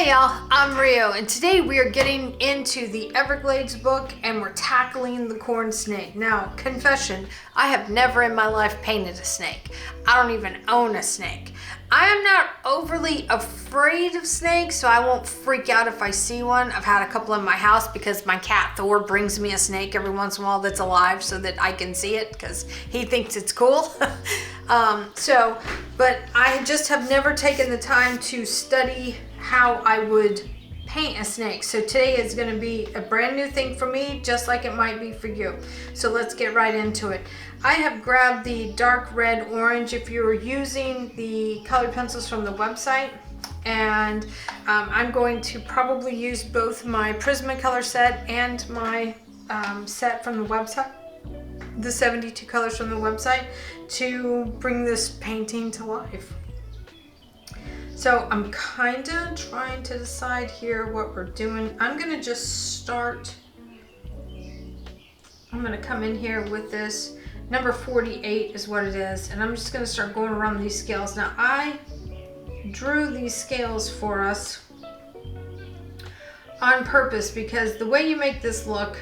Hey y'all, I'm Rio, and today we are getting into the Everglades book and we're tackling the corn snake. Now, confession, I have never in my life painted a snake. I don't even own a snake. I am not overly afraid of snakes, so I won't freak out if I see one. I've had a couple in my house because my cat Thor brings me a snake every once in a while that's alive so that I can see it because he thinks it's cool. But I just have never taken the time to study how I would paint a snake. So today is going to be a brand new thing for me, just like it might be for you. So let's get right into it. I have grabbed the dark red orange if you're using the colored pencils from the website. And I'm going to probably use both my Prismacolor set and my set from the website, the 72 colors from the website, to bring this painting to life. So I'm kind of trying to decide here what we're doing. I'm going to just start. I'm going to come in here with this. Number 48 is what it is. And I'm just going to start going around these scales. Now I drew these scales for us on purpose because the way you make this look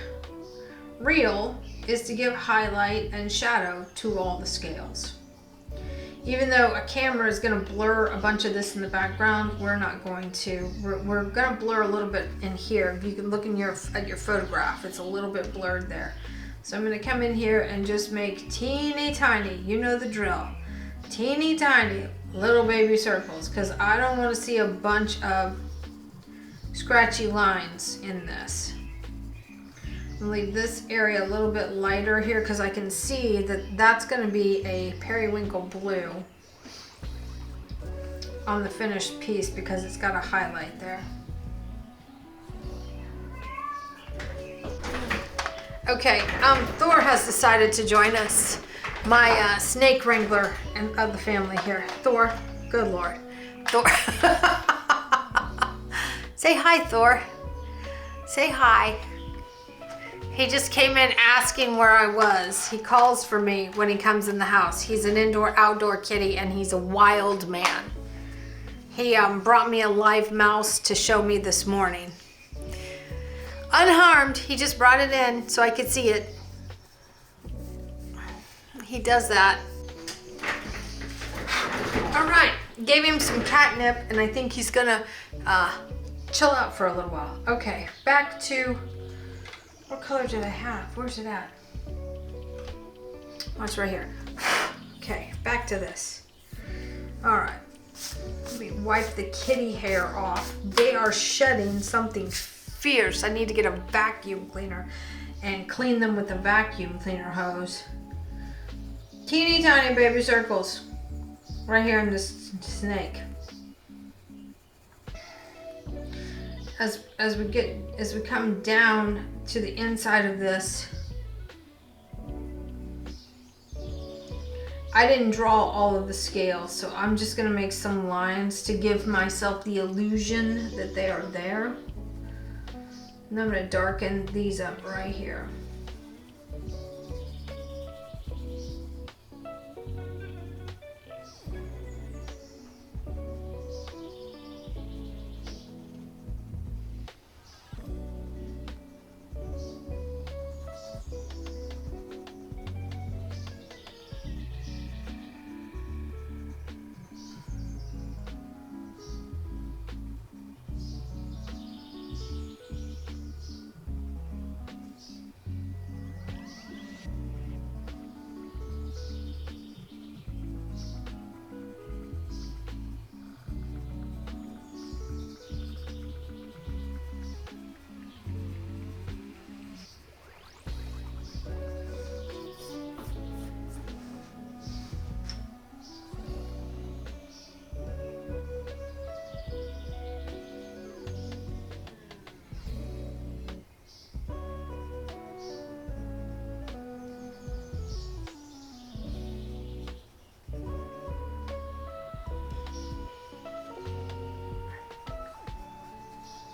real is to give highlight and shadow to all the scales. Even though a camera is going to blur a bunch of this in the background, we're not going to. We're going to blur a little bit in here. You can look in at your photograph. It's a little bit blurred there. So I'm going to come in here and just make teeny tiny, you know the drill, teeny tiny little baby circles, because I don't want to see a bunch of scratchy lines in this. I'll leave this area a little bit lighter here because I can see that that's going to be a periwinkle blue on the finished piece because it's got a highlight there. Okay, Thor has decided to join us, my snake wrangler of the family here. Thor, good Lord. Thor. Say hi, Thor. Say hi. He just came in asking where I was. He calls for me when he comes in the house. He's an indoor-outdoor kitty and he's a wild man. He brought me a live mouse to show me this morning. Unharmed, he just brought it in so I could see it. He does that. All right, gave him some catnip and I think he's gonna chill out for a little while. Okay, back to, what color did I have? Where's it at? Oh, it's right here. Okay, back to this. All right, let me wipe the kitty hair off. They are shedding something fierce. I need to get a vacuum cleaner and clean them with a vacuum cleaner hose. Teeny tiny baby circles right here in this snake. As we come down to the inside of this, I didn't draw all of the scales, so I'm just gonna make some lines to give myself the illusion that they are there. And I'm gonna darken these up right here.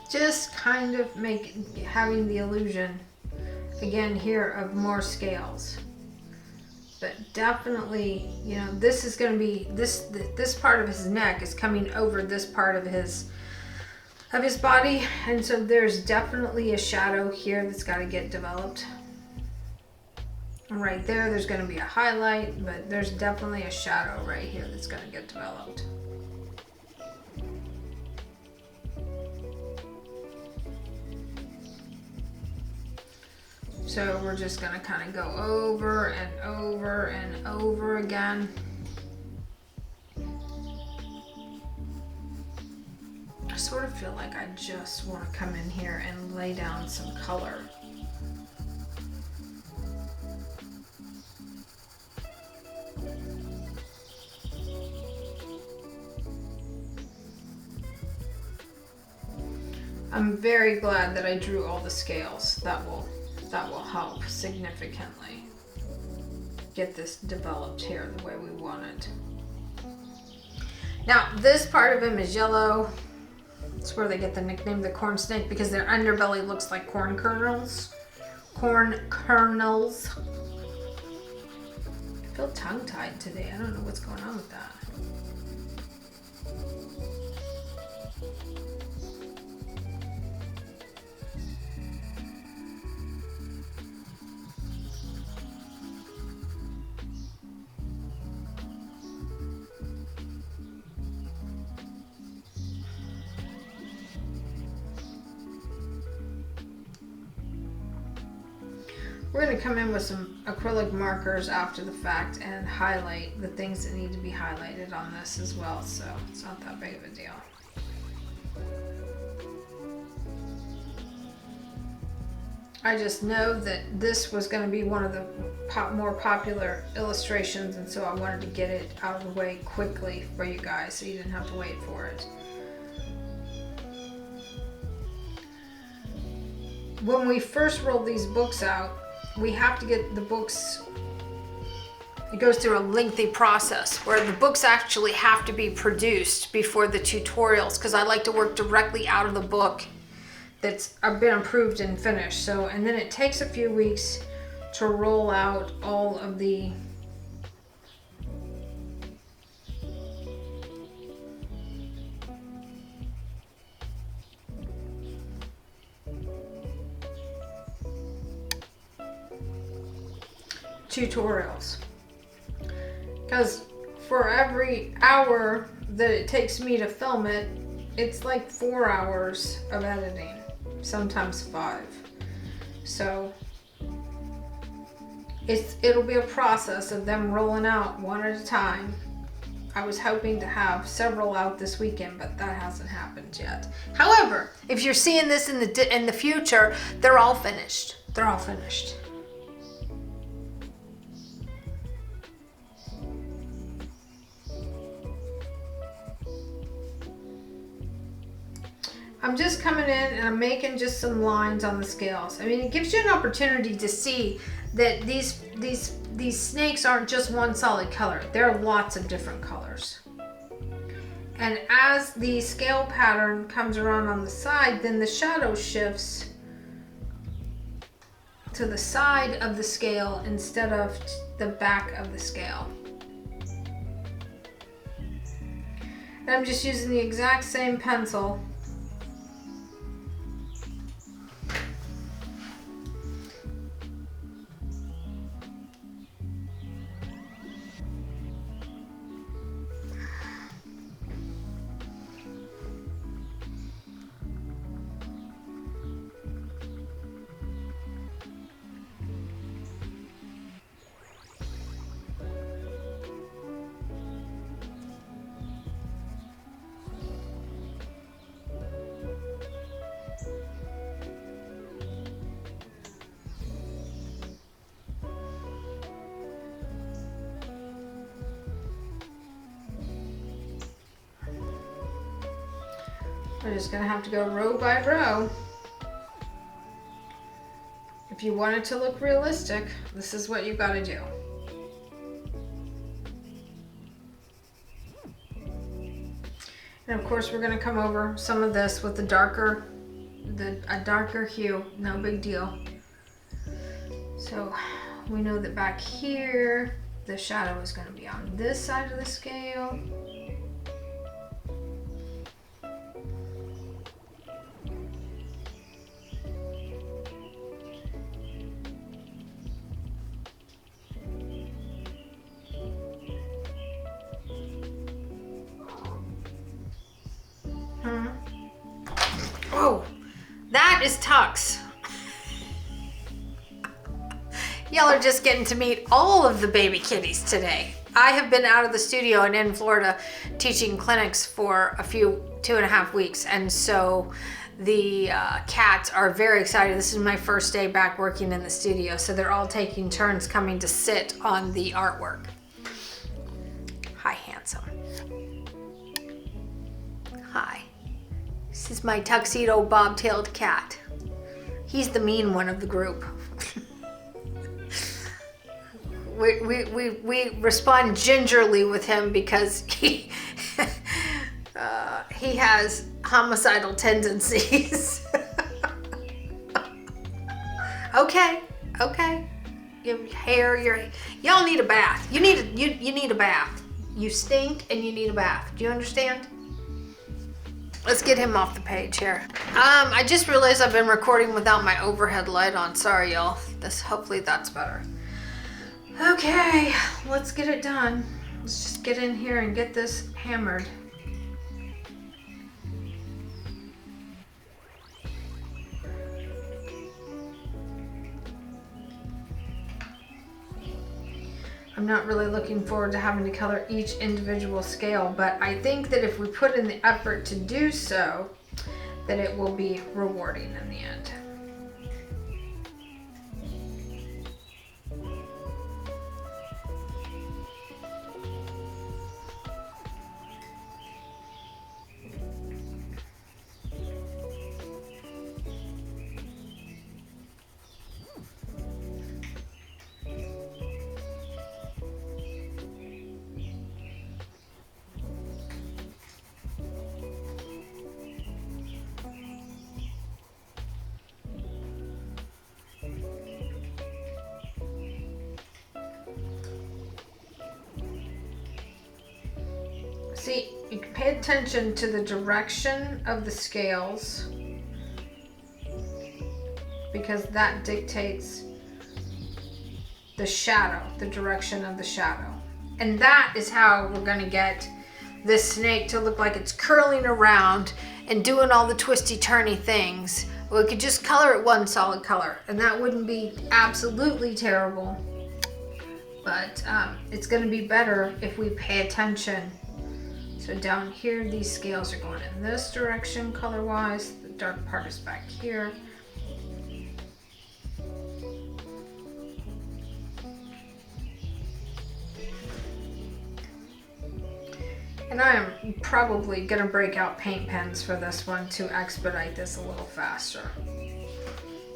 Just kind of having the illusion again here of more scales. But definitely, you know, this is going to be, this part of his neck is coming over this part of his of his body. And so there's definitely a shadow here that's got to get developed. Right there's going to be a highlight, but there's definitely a shadow right here that's going to get developed. So we're just going to kind of go over and over and over again. I sort of feel like I just want to come in here and lay down some color. I'm very glad that I drew all the scales. That will help significantly get this developed here the way we want it. Now this part of him is yellow. It's where they get the nickname the corn snake, because their underbelly looks like corn kernels. Corn kernels. I feel tongue-tied today. I don't know what's going on with that. We're going to come in with some acrylic markers after the fact and highlight the things that need to be highlighted on this as well, so it's not that big of a deal. I just know that this was going to be one of the more popular illustrations, and so I wanted to get it out of the way quickly for you guys so you didn't have to wait for it. When we first roll these books out, we have to get the books, it goes through a lengthy process where the books actually have to be produced before the tutorials, because I like to work directly out of the book that's been approved and finished. So, and then it takes a few weeks to roll out all of the tutorials, because for every hour that it takes me to film it, it's like 4 hours of editing, sometimes 5. So it'll be a process of them rolling out one at a time. I was hoping to have several out this weekend, but that hasn't happened yet. However, if you're seeing this in the future, they're all finished. They're all finished. I'm just coming in and I'm making just some lines on the scales. I mean, it gives you an opportunity to see that these snakes aren't just one solid color. There are lots of different colors. And as the scale pattern comes around on the side, then the shadow shifts to the side of the scale instead of the back of the scale. And I'm just using the exact same pencil . We're just going to have to go row by row. If you want it to look realistic, this is what you've got to do. And of course we're going to come over some of this with a darker hue, no big deal. So we know that back here, the shadow is going to be on this side of the scale. that is Tux. Y'all are just getting to meet all of the baby kitties today. I have been out of the studio and in Florida teaching clinics for 2.5 weeks, and so the cats are very excited. This is my first day back working in the studio, so they're all taking turns coming to sit on the artwork. Hi, handsome. Hi. This is my tuxedo bobtailed cat. He's the mean one of the group. We respond gingerly with him because he has homicidal tendencies. Okay. Your hair, y'all need a bath. You need a bath. You stink and you need a bath. Do you understand? Let's get him off the page here. I just realized I've been recording without my overhead light on. Sorry, y'all. Hopefully that's better. Okay, let's get it done. Let's just get in here and get this hammered. I'm not really looking forward to having to color each individual scale, but I think that if we put in the effort to do so, that it will be rewarding in the end. See, you can pay attention to the direction of the scales because that dictates the shadow, the direction of the shadow. And that is how we're going to get this snake to look like it's curling around and doing all the twisty turny things. We could just color it one solid color and that wouldn't be absolutely terrible. But it's going to be better if we pay attention. So down here, these scales are going in this direction color-wise. The dark part is back here. And I am probably going to break out paint pens for this one to expedite this a little faster.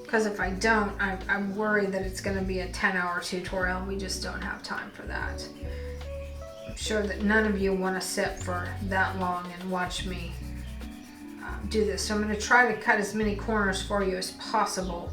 Because if I don't, I'm worried that it's going to be a 10-hour tutorial and we just don't have time for that. I'm sure that none of you want to sit for that long and watch me do this. So I'm going to try to cut as many corners for you as possible.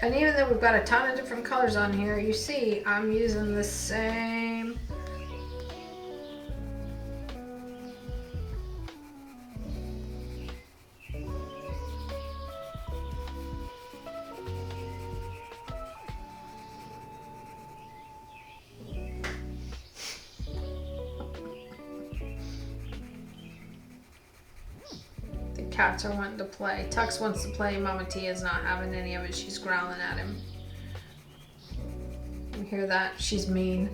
And even though we've got a ton of different colors on here, you see I'm using the same cats are wanting to play. Tux wants to play. Mama T is not having any of it. She's growling at him. You hear that? She's mean.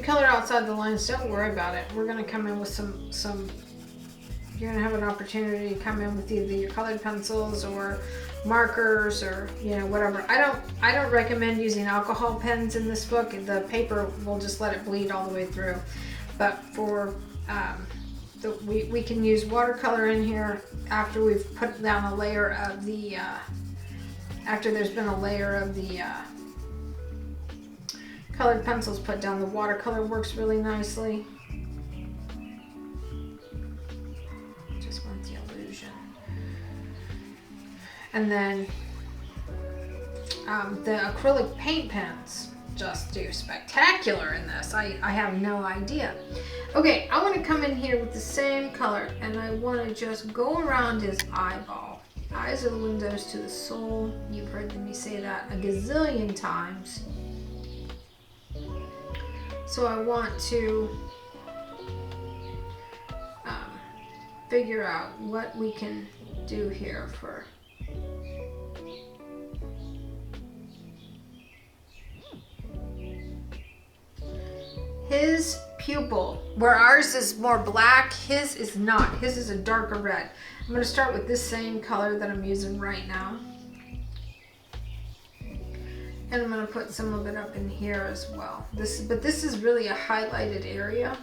color outside the lines, don't worry about it. We're going to come in with some. You're going to have an opportunity to come in with either your colored pencils or markers or, you know, whatever. I don't recommend using alcohol pens in this book. The paper will just let it bleed all the way through. But for we can use watercolor in here after we've put down a layer of the after there's been a layer of the colored pencils put down. The watercolor works really nicely. And then the acrylic paint pens just do spectacular in this. I have no idea. Okay, I want to come in here with the same color and I want to just go around his eyeball. Eyes are the windows to the soul. You've heard me say that a gazillion times. So I want to figure out what we can do here for his pupil. Where ours is more black, his is not. His is a darker red. I'm going to start with this same color that I'm using right now. And I'm going to put some of it up in here as well. But this is really a highlighted area.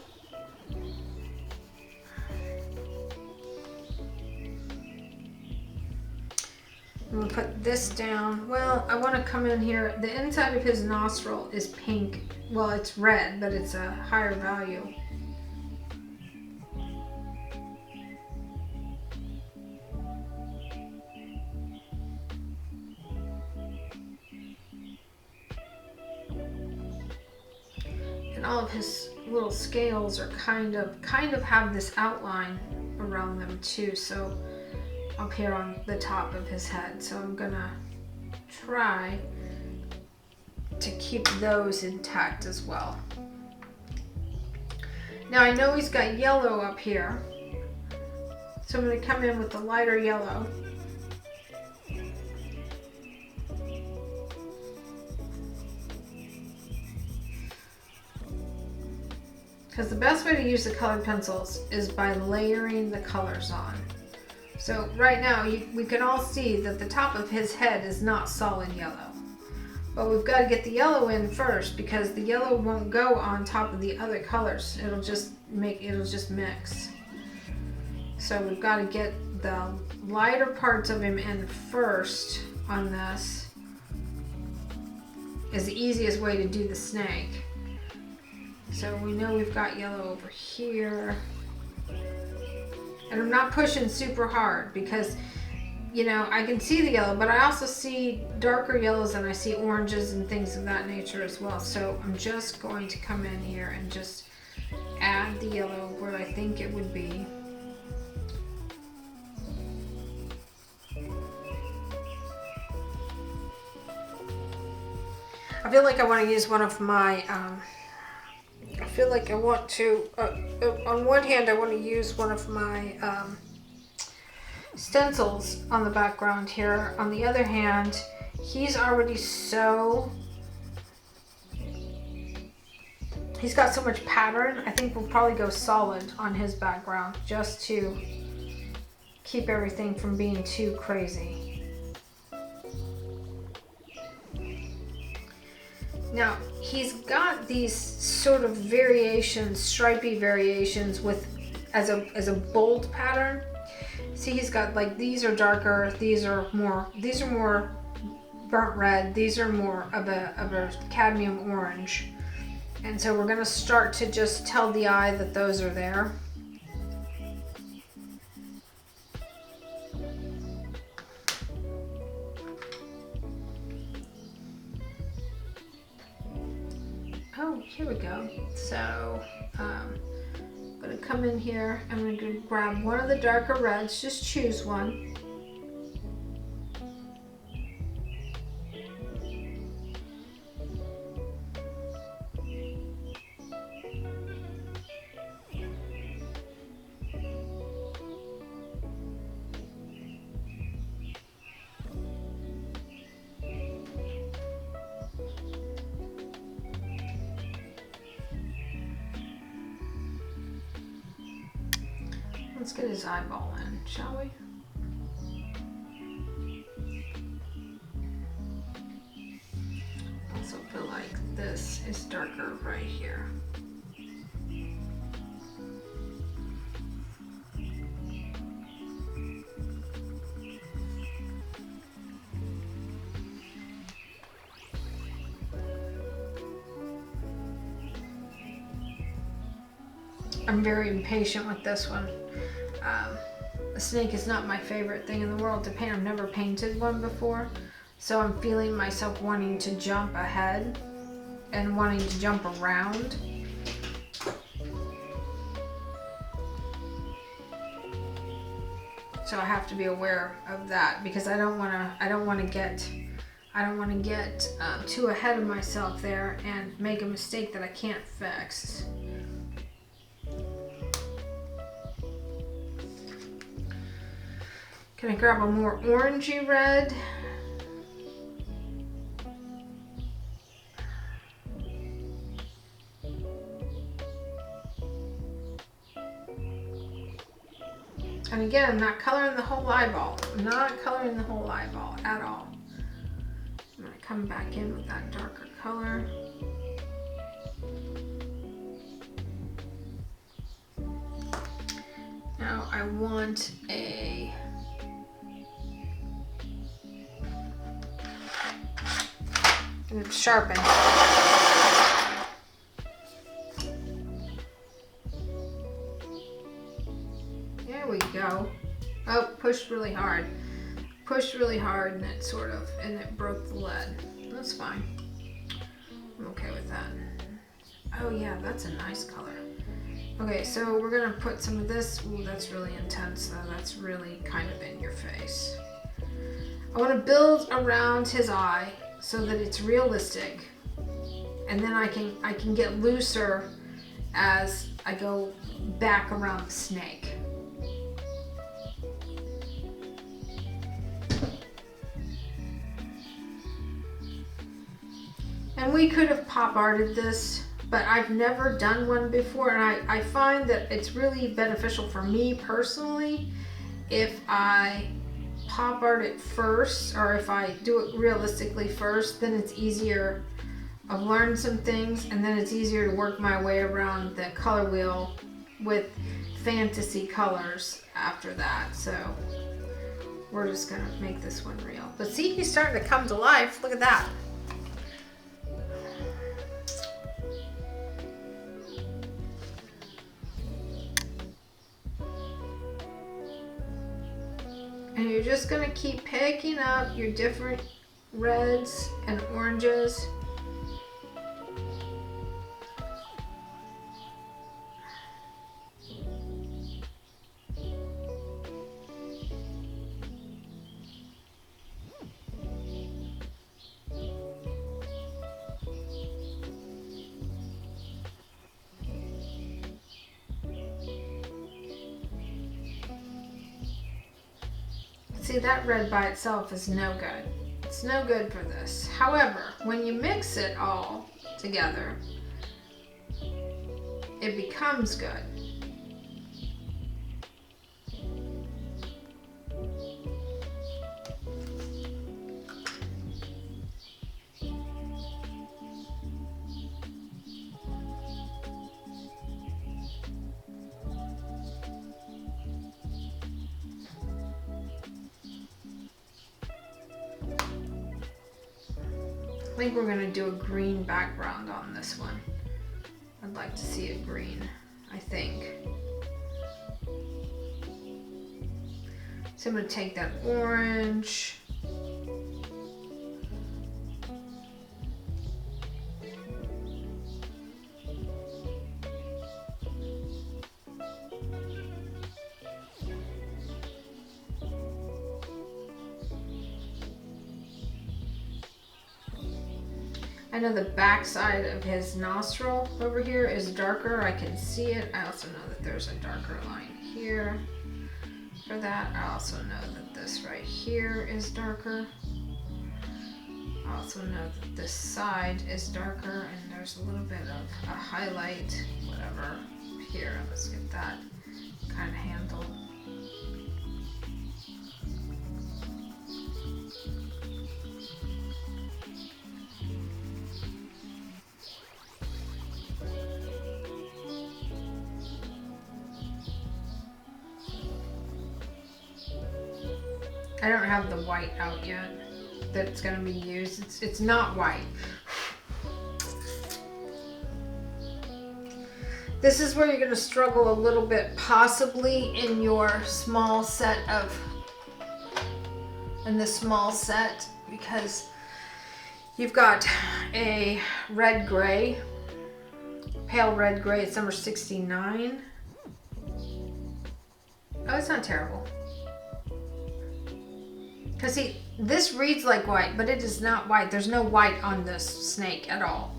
I'm going to put this down. Well, I want to come in here. The inside of his nostril is pink. Well, it's red, but it's a higher value. And all of his little scales are kind of have this outline around them too. So up here on the top of his head. So I'm gonna try to keep those intact as well. Now I know he's got yellow up here, so I'm going to come in with the lighter yellow. Because the best way to use the colored pencils is by layering the colors on. So right now we can all see that the top of his head is not solid yellow. But we've got to get the yellow in first because the yellow won't go on top of the other colors. It'll just mix. So we've got to get the lighter parts of him in first on this. Is the easiest way to do the snake. So we know we've got yellow over here. And I'm not pushing super hard because, you know, I can see the yellow, but I also see darker yellows and I see oranges and things of that nature as well. So I'm just going to come in here and just add the yellow where I think it would be. I feel like I want to use one of my, I feel like I want to, on one hand I want to use one of my stencils on the background here. On the other hand, he's already he's got so much pattern. I think we'll probably go solid on his background just to keep everything from being too crazy. Now, he's got these sort of variations, stripy variations with as a bold pattern. See, he's got like these are darker, these are more burnt red, these are more of a cadmium orange. And so we're gonna start to just tell the eye that those are there. Oh, here we go. So I'm gonna come in here. I'm gonna grab one of the darker reds. Just choose one. Let's get his eyeball in, shall we? Also feel like this is darker right here. I'm very impatient with this one. A snake is not my favorite thing in the world to paint. I've never painted one before, so I'm feeling myself wanting to jump ahead and wanting to jump around. So I have to be aware of that because I don't want to get too ahead of myself there and make a mistake that I can't fix. Can I grab a more orangey red? And again, I'm not coloring the whole eyeball. I'm not coloring the whole eyeball at all. I'm going to come back in with that darker color. Now I want a sharpen. There we go. Oh, pushed really hard. Pushed really hard and it broke the lead. That's fine. I'm okay with that. Oh yeah, that's a nice color. Okay, so we're gonna put some of this. Ooh, that's really intense though. That's really kind of in your face. I want to build around his eye so that it's realistic, and then I can get looser as I go back around the snake. And we could have pop arted this, but I've never done one before, and I find that it's really beneficial for me personally if I pop art it first, or if I do it realistically first. Then it's easier. I've learned some things, and then it's easier to work my way around the color wheel with fantasy colors after that. So we're just gonna make this one real. But see, he's starting to come to life. Look at that. And you're just going to keep picking up your different reds and oranges. See, that red by itself is no good. It's no good for this. However, when you mix it all together, it becomes good. I think we're going to do a green background on this one. I'd like to see a green, I think. So I'm going to take that orange. I know the back side of his nostril over here is darker. I can see it. I also know that there's a darker line here for that. I also know that this right here is darker. I also know that this side is darker, and there's a little bit of a highlight, whatever, here. Let's get that kind of handled. I don't have the white out yet that's going to be used. It's not white. This is where you're going to struggle a little bit, possibly in your small set because you've got a red gray, pale red gray. It's number 69. Oh, it's not terrible. Because see, this reads like white, but it is not white. There's no white on this snake at all.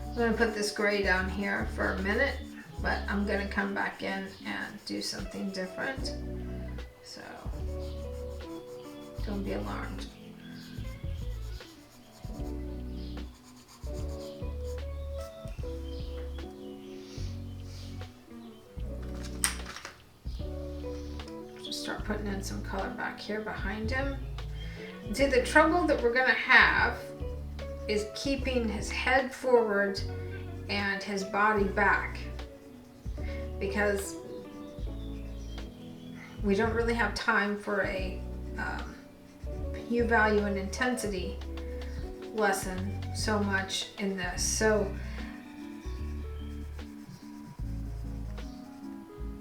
I'm going to put this gray down here for a minute, but I'm going to come back in and do something different. So, don't be alarmed. Just start putting in some color back here behind him. And see, the trouble that we're going to have is keeping his head forward and his body back, because we don't really have time for a hue, value, and intensity lesson so much in this. So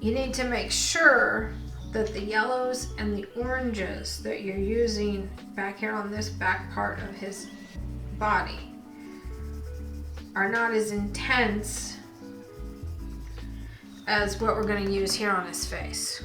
you need to make sure that the yellows and the oranges that you're using back here on this back part of his body are not as intense as what we're going to use here on his face.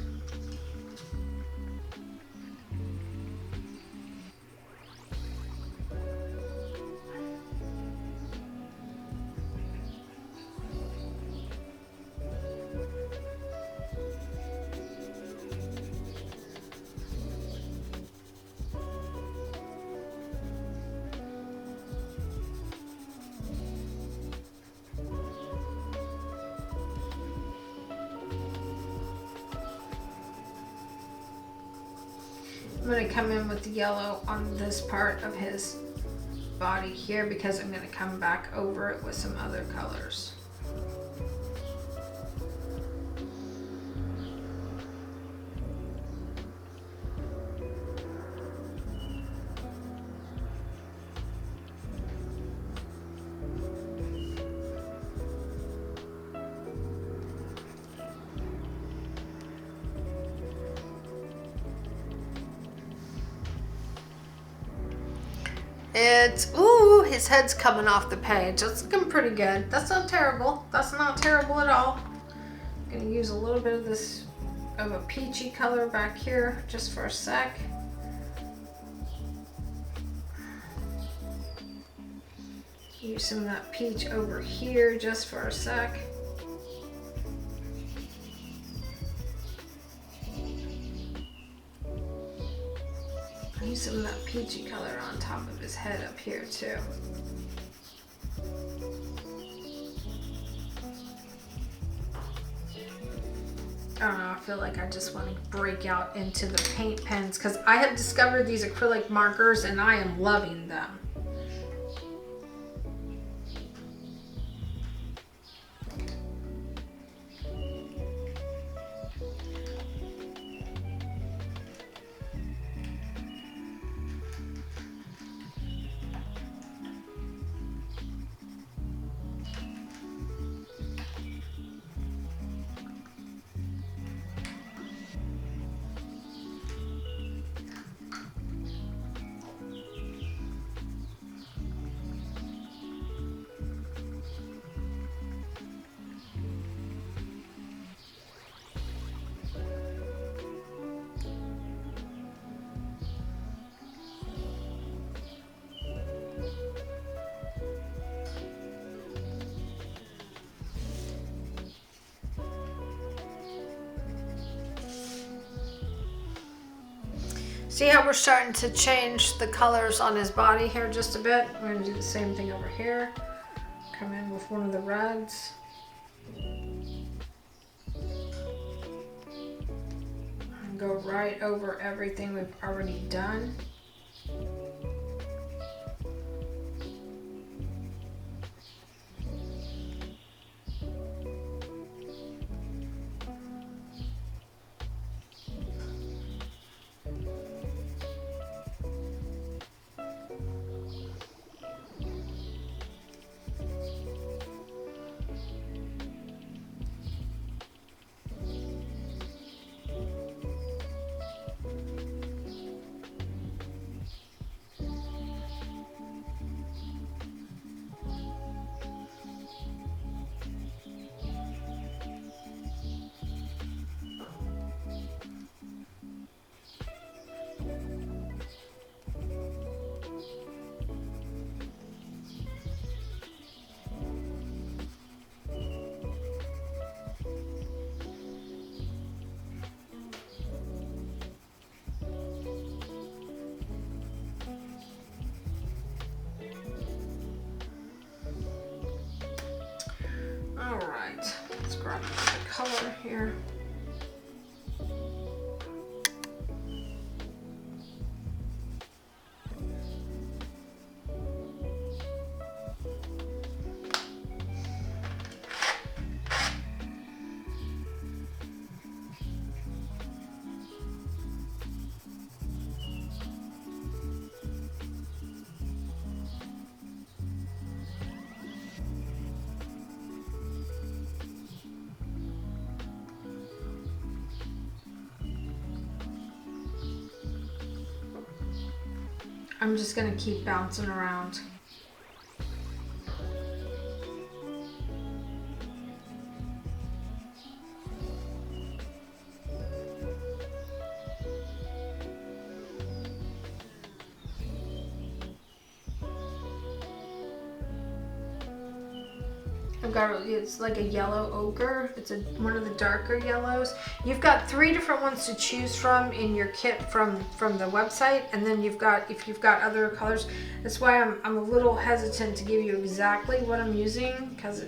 I'm going to come in with the yellow on this part of his body here, because I'm going to come back over it with some other colors. Ooh, his head's coming off the page. That's looking pretty good. That's not terrible. That's not terrible at all. I'm gonna use a little bit of this, of a peachy color back here just for a sec. Use some of that peach over here just for a sec. Use some of that peachy color on top of his head up here too. I don't know, I feel like I just want to break out into the paint pens, because I have discovered these acrylic markers and I am loving them. See how we're starting to change the colors on his body here just a bit? We're going to do the same thing over here. Come in with one of the reds. And go right over everything we've already done. Alright, let's grab the color here. I'm just going to keep bouncing around. I've got, it's like a yellow ochre. It's one of the darker yellows. You've got 3 different ones to choose from in your kit from the website, and then you've got, if you've got other colors. That's why I'm a little hesitant to give you exactly what I'm using, because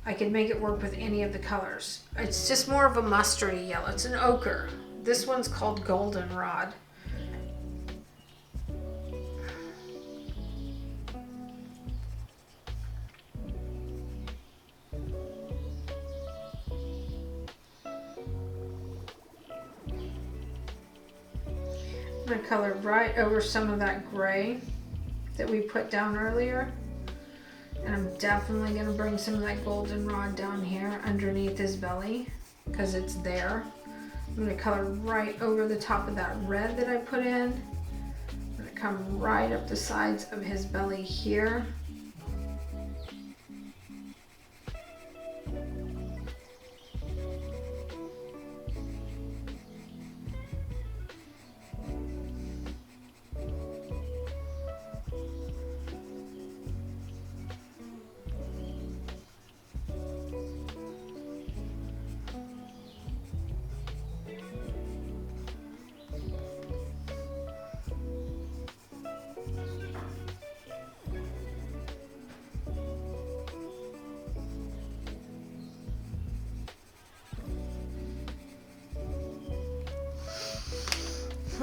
I can make it work with any of the colors. It's just more of a mustardy yellow. It's an ochre. This one's called goldenrod. I'm going to color right over some of that gray that we put down earlier. And I'm definitely going to bring some of that goldenrod down here underneath his belly, because it's there. I'm going to color right over the top of that red that I put in. I'm going to come right up the sides of his belly here.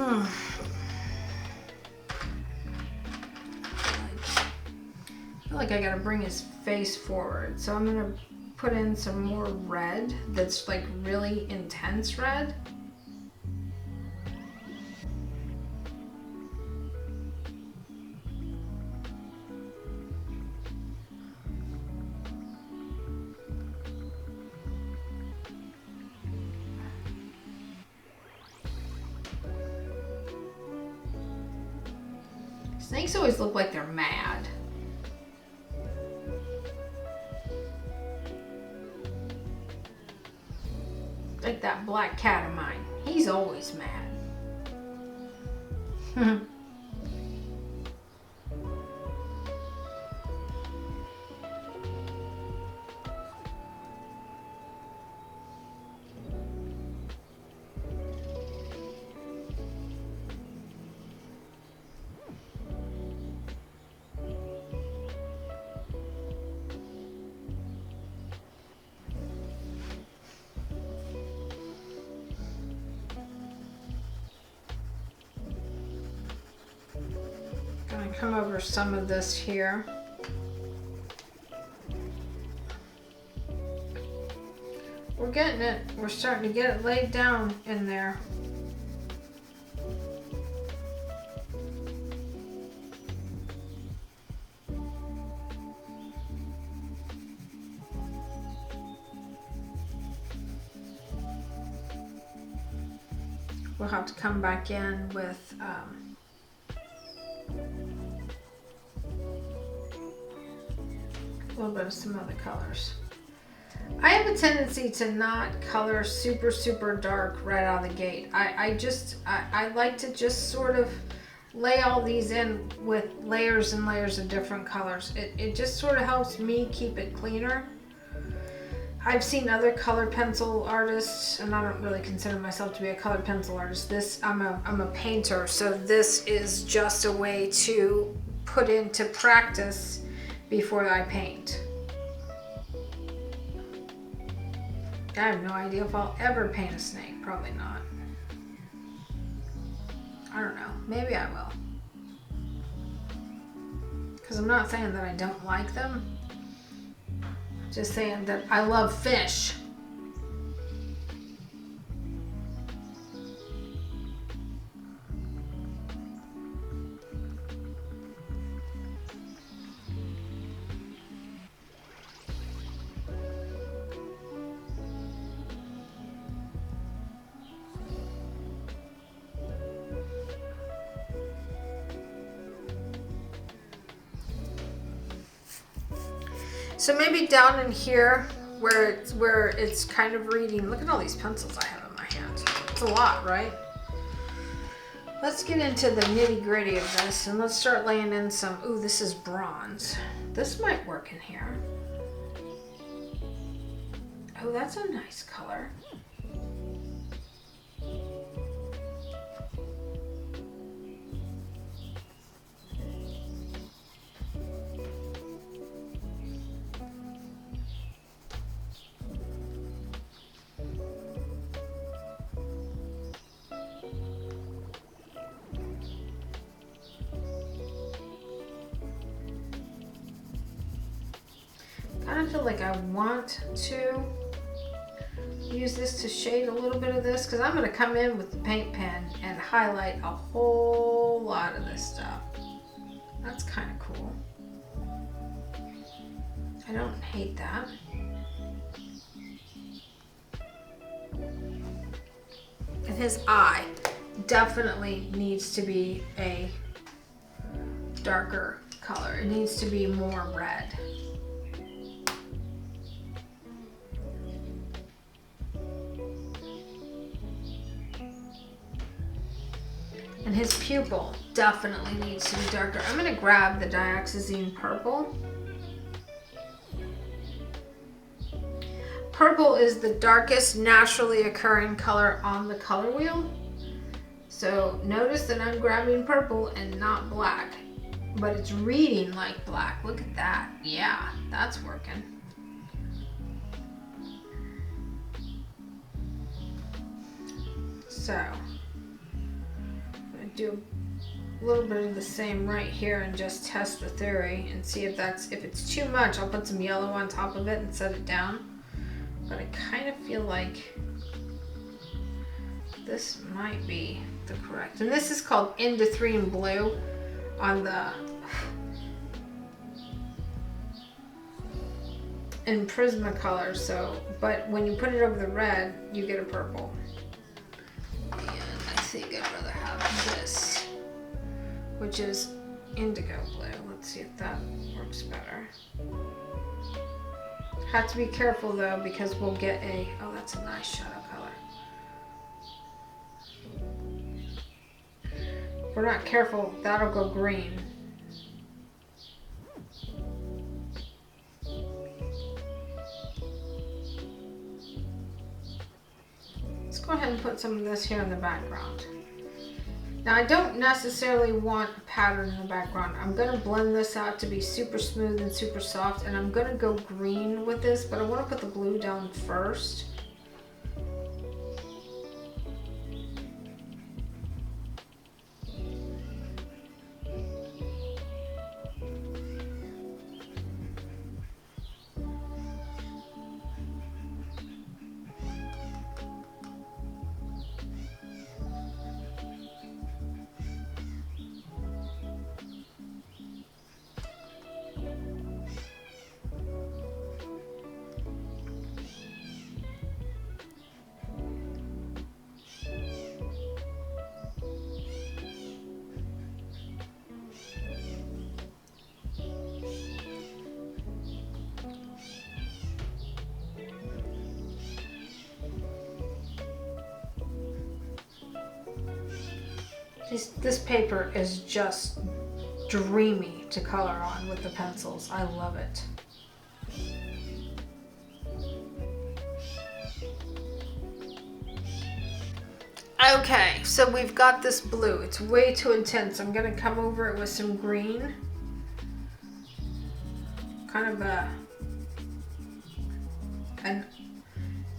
I feel like I gotta bring his face forward, so I'm gonna put in some more red that's like really intense red. Snakes always look like they're mad. Like that black cat of mine. He's always mad. come over some of this here. We're getting it. We're starting to get it laid down in there. We'll have to come back in with a little bit of some other colors. I have a tendency to not color super dark right out of the gate. I like to just sort of lay all these in with layers and layers of different colors. It just sort of helps me keep it cleaner. I've seen other colored pencil artists, and I don't really consider myself to be a colored pencil artist. I'm a painter, so this is just a way to put into practice before I paint. I have no idea if I'll ever paint a snake. Probably not. I don't know. Maybe I will. Because I'm not saying that I don't like them. Just saying that I love fish. So maybe down in here where it's kind of reading. Look at all these pencils I have in my hand. It's a lot, right? Let's get into the nitty gritty of this and let's start laying in some. Ooh, this is bronze. This might work in here. Oh, that's a nice color. I feel like I want to use this to shade a little bit of this because I'm going to come in with the paint pen and highlight a whole lot of this stuff. That's kind of cool. I don't hate that. And his eye definitely needs to be a darker color. It needs to be more red. And his pupil definitely needs to be darker. I'm going to grab the dioxazine purple. Purple is the darkest naturally occurring color on the color wheel. So notice that I'm grabbing purple and not black, but it's reading like black. Look at that. Yeah, that's working. So do a little bit of the same right here and just test the theory and see if it's too much. I'll put some yellow on top of it and set it down. But I kind of feel like this might be the correct. And this is called Induthrine Blue on the in Prismacolor. So, but when you put it over the red, you get a purple. I think I'd rather have this, which is indigo blue. Let's see if that works better. Have to be careful though because we'll get oh, that's a nice shadow color. If we're not careful, that'll go green. Let's go ahead and put some of this here in the background. Now I don't necessarily want a pattern in the background. I'm going to blend this out to be super smooth and super soft, and I'm going to go green with this, but I want to put the blue down first. This paper is just dreamy to color on with the pencils. I love it. Okay, so we've got this blue. It's way too intense. I'm gonna come over it with some green. Kind of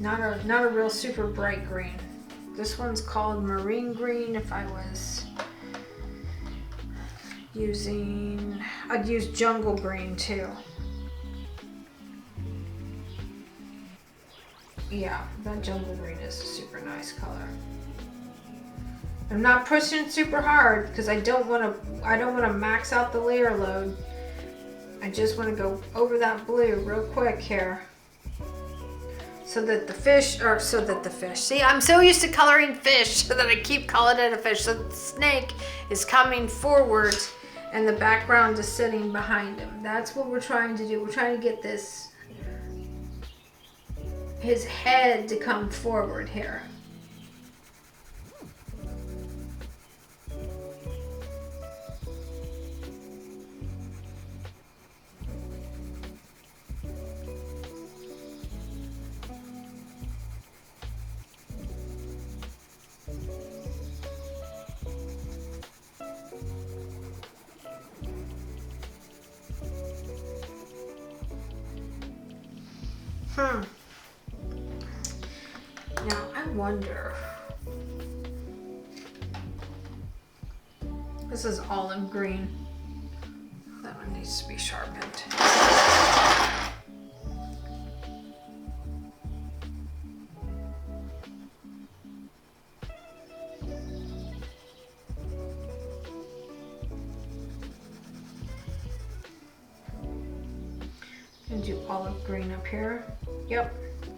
not a real super bright green. This one's called marine green. If I was using, I'd use jungle green too. Yeah, that jungle green is a super nice color. I'm not pushing super hard because I don't want to max out the layer load. I just want to go over that blue real quick here. So that the fish, see, I'm so used to coloring fish that I keep calling it a fish. So the snake is coming forward and the background is sitting behind him. That's what we're trying to do. We're trying to get his head to come forward here. Now I wonder, this is olive green. That one needs to be sharpened. And do olive green up here. Yep.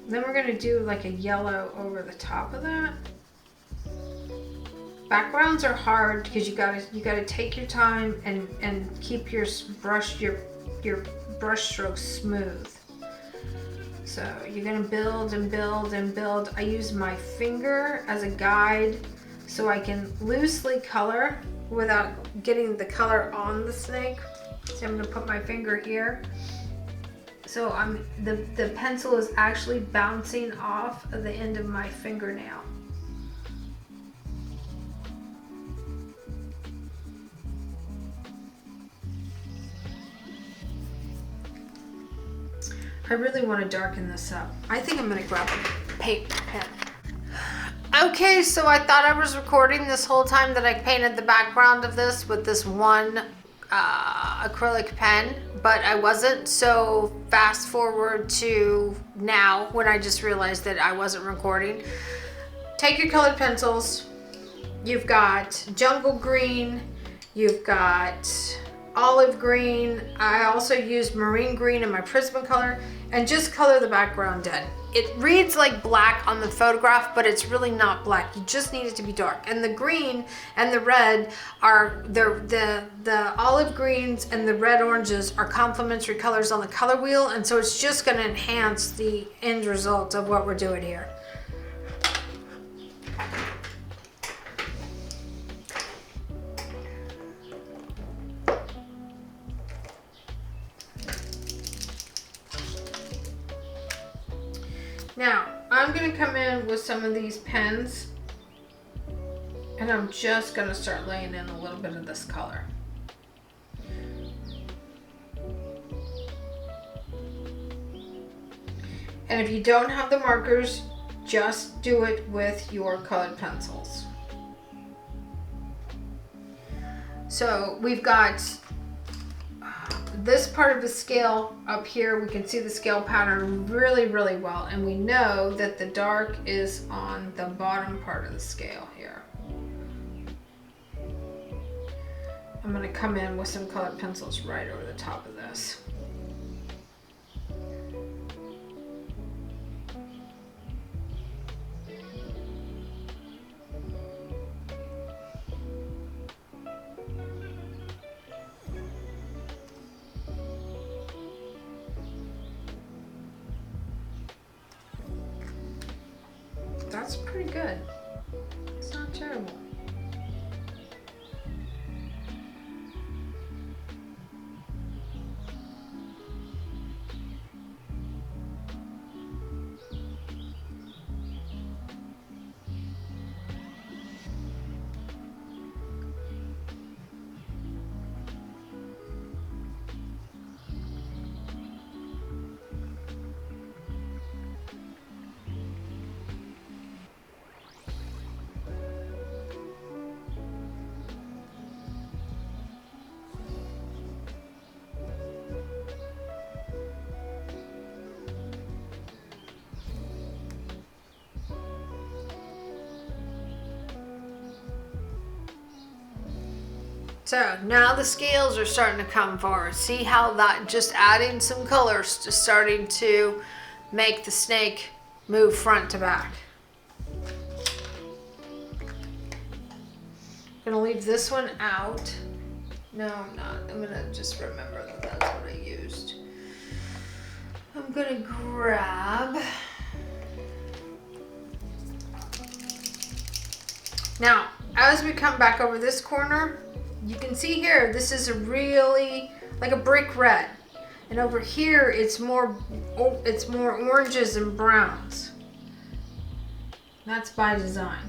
Then we're gonna do like a yellow over the top of that. Backgrounds are hard because you gotta take your time and keep your brush strokes smooth. So you're gonna build and build and build. I use my finger as a guide so I can loosely color without getting the color on the snake. So I'm gonna put my finger here. So the pencil is actually bouncing off of the end of my fingernail. I really want to darken this up. I think I'm gonna grab a paper pen. Okay, so I thought I was recording this whole time that I painted the background of this with this one acrylic pen, but I wasn't. So fast forward to now when I just realized that I wasn't recording. Take your colored pencils. You've got jungle green, you've got olive green. I also used marine green in my Prismacolor, and just color the background in. It reads like black on the photograph, but it's really not black. You just need it to be dark. And the green and the red are, the olive greens and the red oranges are complementary colors on the color wheel, and so it's just gonna enhance the end result of what we're doing here. Now, I'm going to come in with some of these pens, and I'm just going to start laying in a little bit of this color. And if you don't have the markers, just do it with your colored pencils. So we've got this part of the scale up here. We can see the scale pattern really, really well, and we know that the dark is on the bottom part of the scale here. I'm going to come in with some colored pencils right over the top of this. That's pretty good. It's not terrible. So now the scales are starting to come forward. See how that just adding some colors just starting to make the snake move front to back. I'm gonna leave this one out. No, I'm not. I'm gonna just remember that that's what I used. I'm gonna grab. Now, as we come back over this corner, you can see here, this is a really, like a brick red. And over here, it's more oranges and browns. That's by design.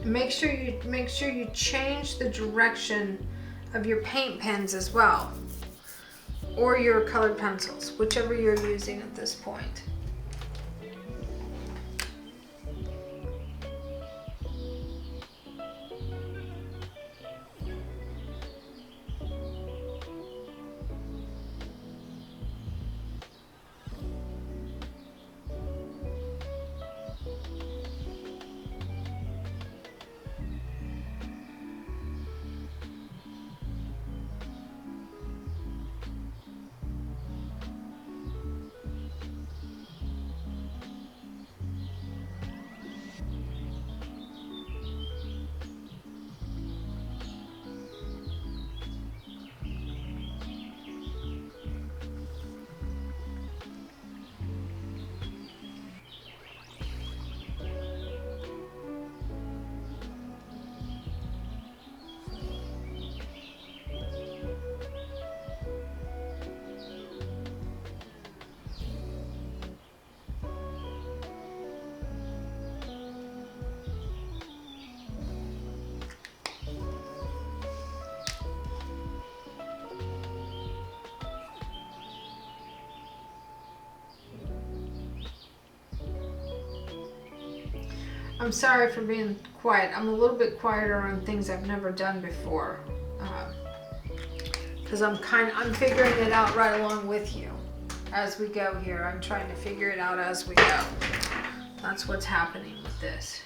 Make sure you change the direction of your paint pens as well, or your colored pencils, whichever you're using at this point. I'm sorry for being quiet. I'm a little bit quieter on things I've never done before, because I'm figuring it out right along with you as we go here. I'm trying to figure it out as we go. That's what's happening with this.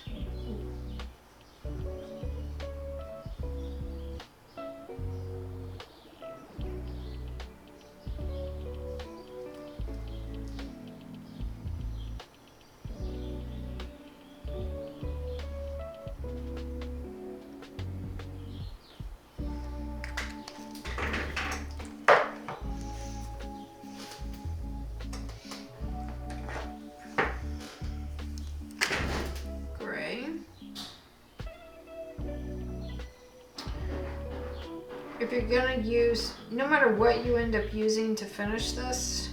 If you're gonna use, no matter what you end up using to finish this,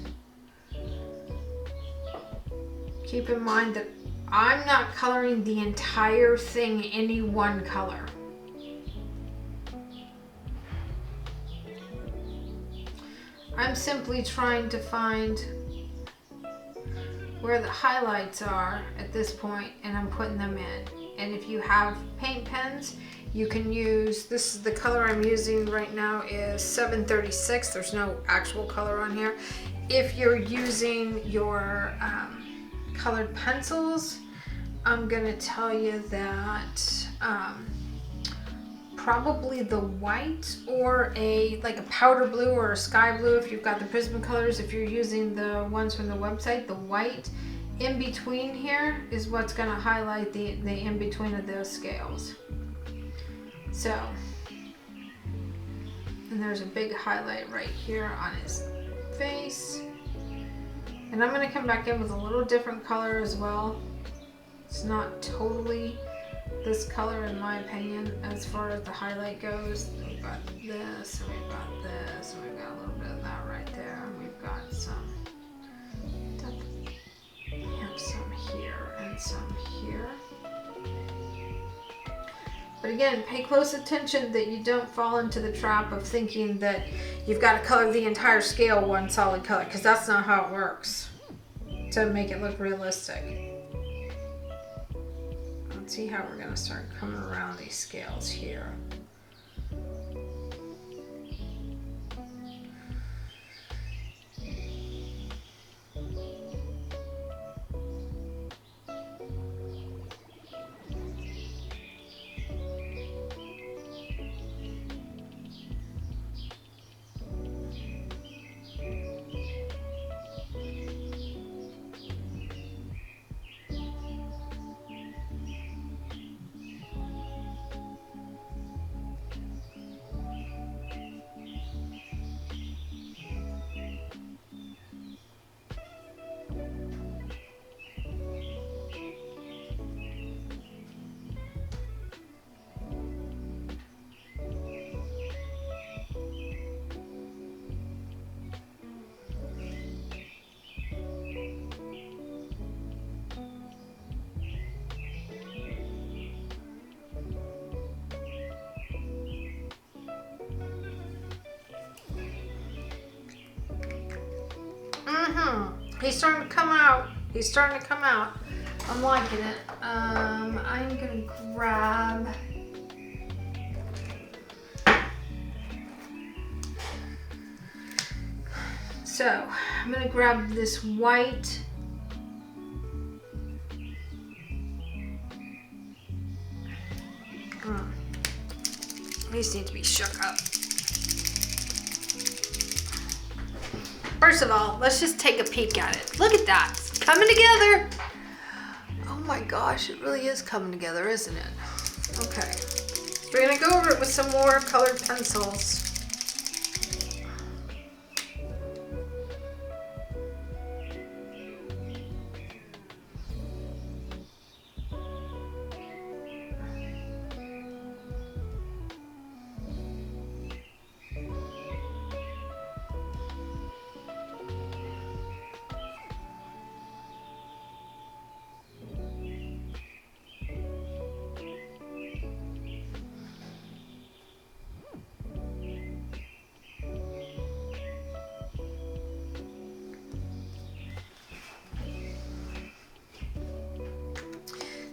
keep in mind that I'm not coloring the entire thing any one color. I'm simply trying to find where the highlights are at this point, and I'm putting them in. And if you have paint pens, you can use, this is the color I'm using right now is 736. There's no actual color on here. If you're using your colored pencils, I'm gonna tell you that probably the white, or like a powder blue or a sky blue if you've got the Prismacolors. If you're using the ones from the website, the white in between here is what's gonna highlight the in between of those scales. So, and there's a big highlight right here on his face. And I'm going to come back in with a little different color as well. It's not totally this color in my opinion as far as the highlight goes. We've got this, and we've got this, and we've got a little bit of that right there. And we've got some, we have some here and some here. But again, pay close attention that you don't fall into the trap of thinking that you've got to color the entire scale one solid color, because that's not how it works to make it look realistic. Let's see how we're going to start coming around these scales here. He's starting to come out. He's starting to come out. I'm liking it. I'm gonna grab. So I'm gonna grab this white. These need to be shook up. First of all, let's just take a peek at it. Look at that, it's coming together. Oh my gosh, it really is coming together, isn't it? Okay, so we're gonna go over it with some more colored pencils.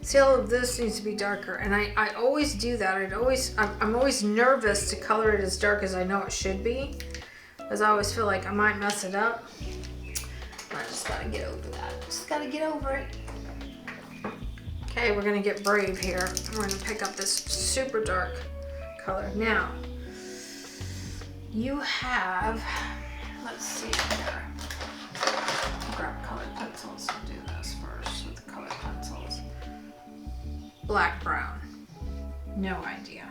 See, all of this needs to be darker, and I always do that. I'm always nervous to color it as dark as I know it should be, because I always feel like I might mess it up. I just gotta get over that. Just gotta get over it. Okay, we're gonna get brave here. We're gonna pick up this super dark color. Now, you have, let's see here. Grab colored pencils and do this first with the colored pencils. Black, brown, no idea.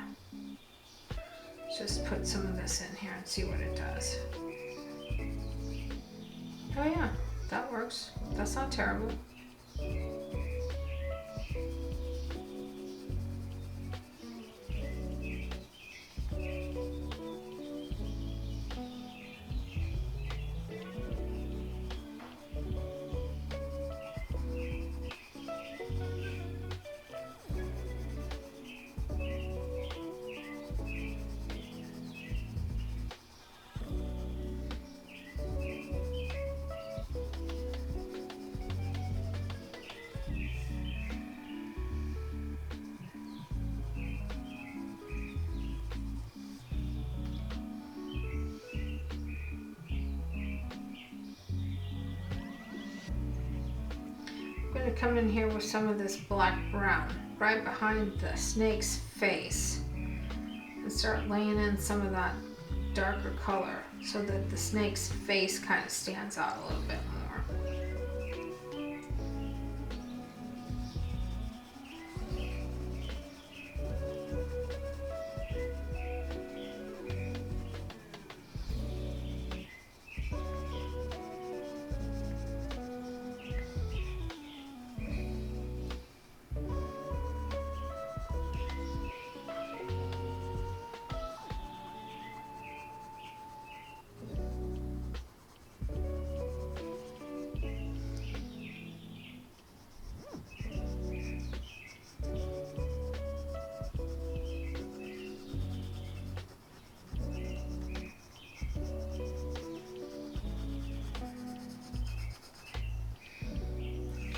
Just put some of this in here and see what it does. Oh yeah, that works. That's not terrible. I'm going to come in here with some of this black brown right behind the snake's face and start laying in some of that darker color so that the snake's face kind of stands out a little bit more.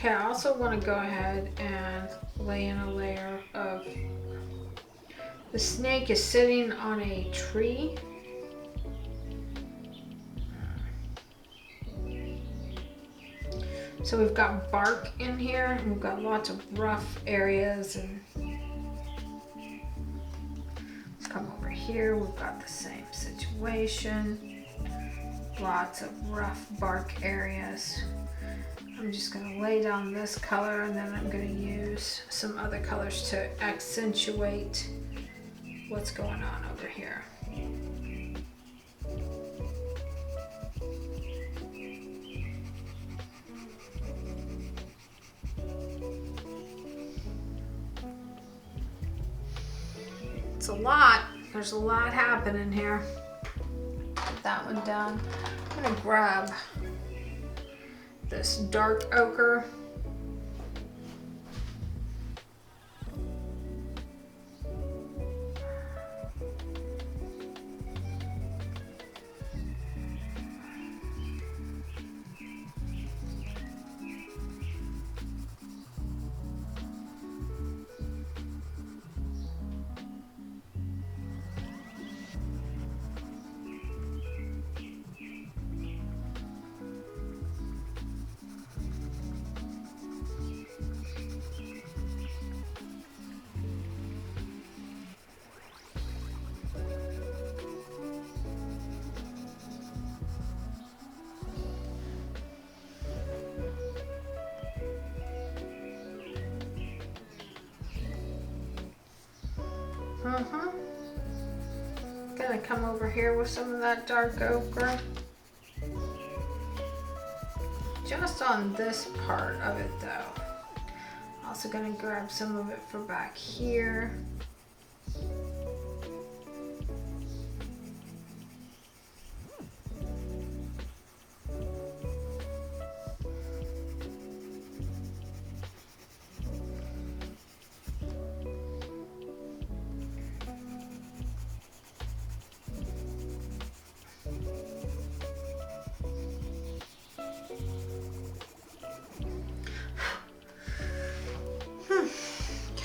Okay, I also want to go ahead and lay in a layer of, the snake is sitting on a tree. So we've got bark in here, and we've got lots of rough areas, and let's come over here, we've got the same situation. Lots of rough bark areas. I'm just going to lay down this color, and then I'm going to use some other colors to accentuate what's going on over here. It's a lot. There's a lot happening here. Put that one down. I'm going to grab this dark ochre. Gonna come over here with some of that dark ochre. Just on this part of it though. Also gonna grab some of it for back here.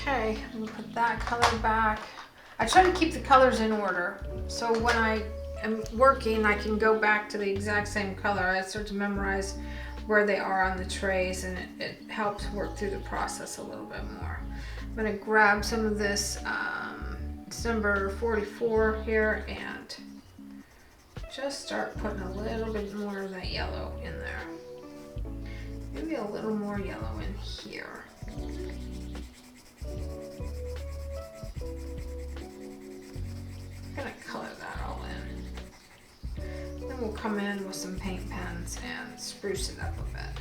Okay, I'm gonna put that color back. I try to keep the colors in order, so when I am working, I can go back to the exact same color. I start to memorize where they are on the trays, and it helps work through the process a little bit more. I'm gonna grab some of this, it's number 44 here, and just start putting a little bit more of that yellow in there. Maybe a little more yellow in here. I'm gonna color that all in. Then we'll come in with some paint pens and spruce it up a bit.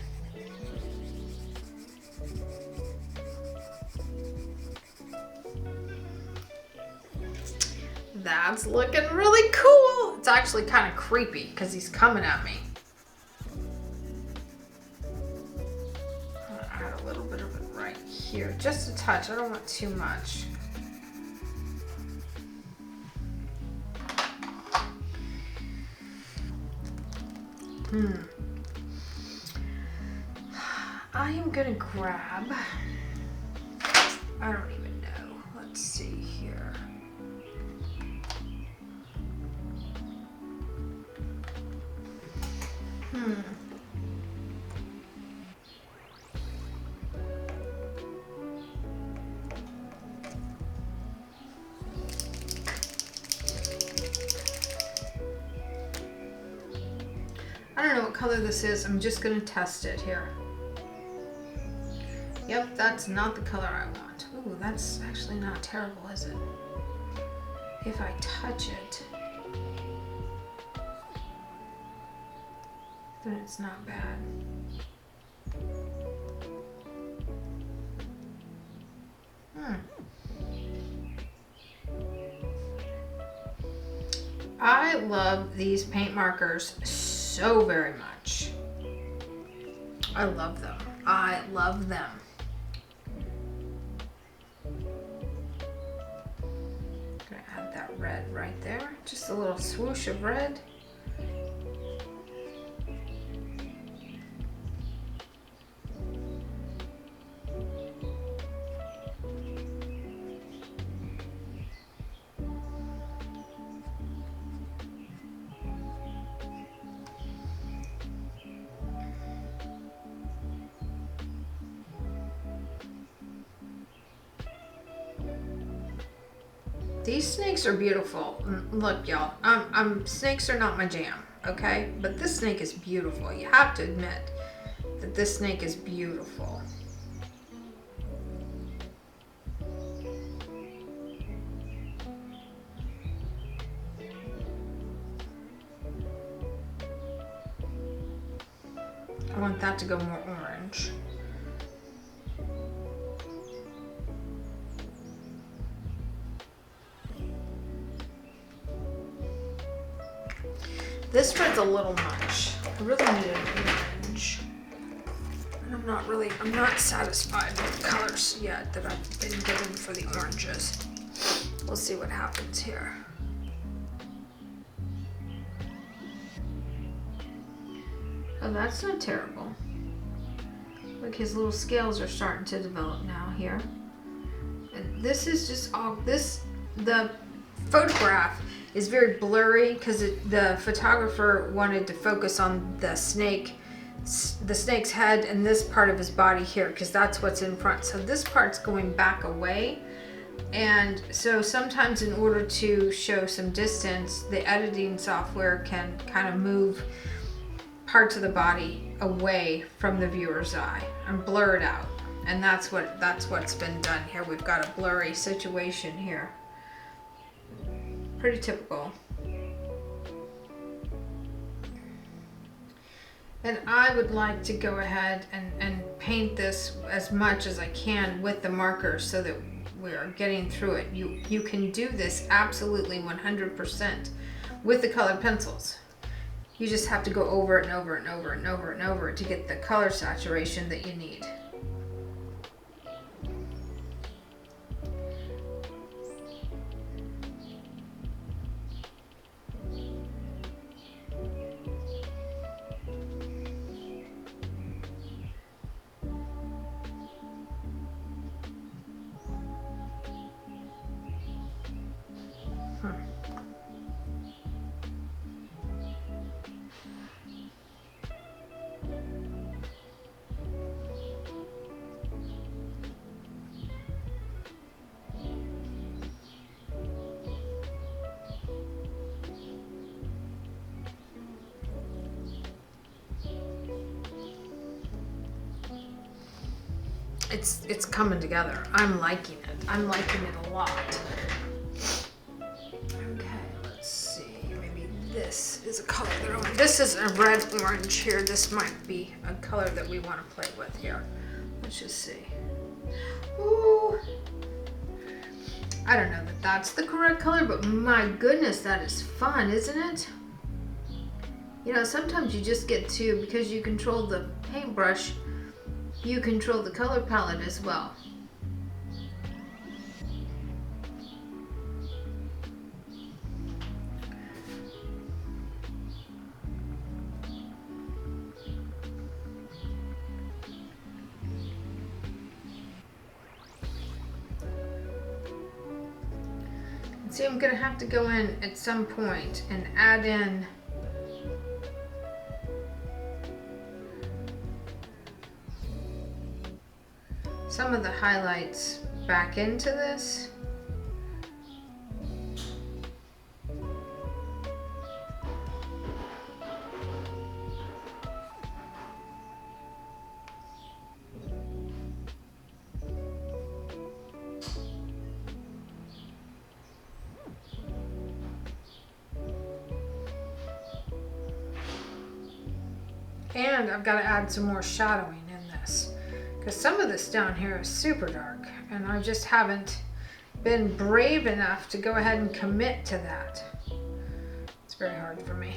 That's looking really cool. It's actually kind of creepy because he's coming at me. I'm gonna add a little bit of it right here, just a touch. I don't want too much. I am gonna grab, I don't even know, let's see here. I don't know what color this is. I'm just going to test it here. Yep, that's not the color I want. Ooh, that's actually not terrible, is it? If I touch it, then it's not bad. I love these paint markers so very much. I love them. I love them. Gonna add that red right there. Just a little swoosh of red. These snakes are beautiful. Look, y'all, snakes are not my jam, okay? But this snake is beautiful. You have to admit that this snake is beautiful. I want that to go more orange. This red's a little much. I really need an orange. And I'm not satisfied with the colors yet that I've been given for the oranges. We'll see what happens here. Oh, that's not terrible. Look, his little scales are starting to develop now here. And this is just all this, the photograph is very blurry because the photographer wanted to focus on the snake's head and this part of his body here because that's what's in front. So this part's going back away. And so sometimes in order to show some distance, the editing software can kind of move parts of the body away from the viewer's eye and blur it out. And that's what's been done here. We've got a blurry situation here. Pretty typical. And I would like to go ahead and paint this as much as I can with the markers so that we're getting through it. You can do this absolutely 100% with the colored pencils. You just have to go over it and over and over and over and over to get the color saturation that you need. It's coming together. I'm liking it. I'm liking it a lot. Okay, let's see. Maybe this is a color that I want. This is a red orange here. This might be a color that we want to play with here. Let's just see. Ooh. I don't know that that's the correct color, but my goodness, that is fun, isn't it? You know, sometimes you just get to, because you control the paintbrush, you control the color palette as well. See, I'm gonna have to go in at some point and add in some of the highlights back into this. And I've got to add some more shadowing in this, because some of this down here is super dark and I just haven't been brave enough to go ahead and commit to that. It's very hard for me.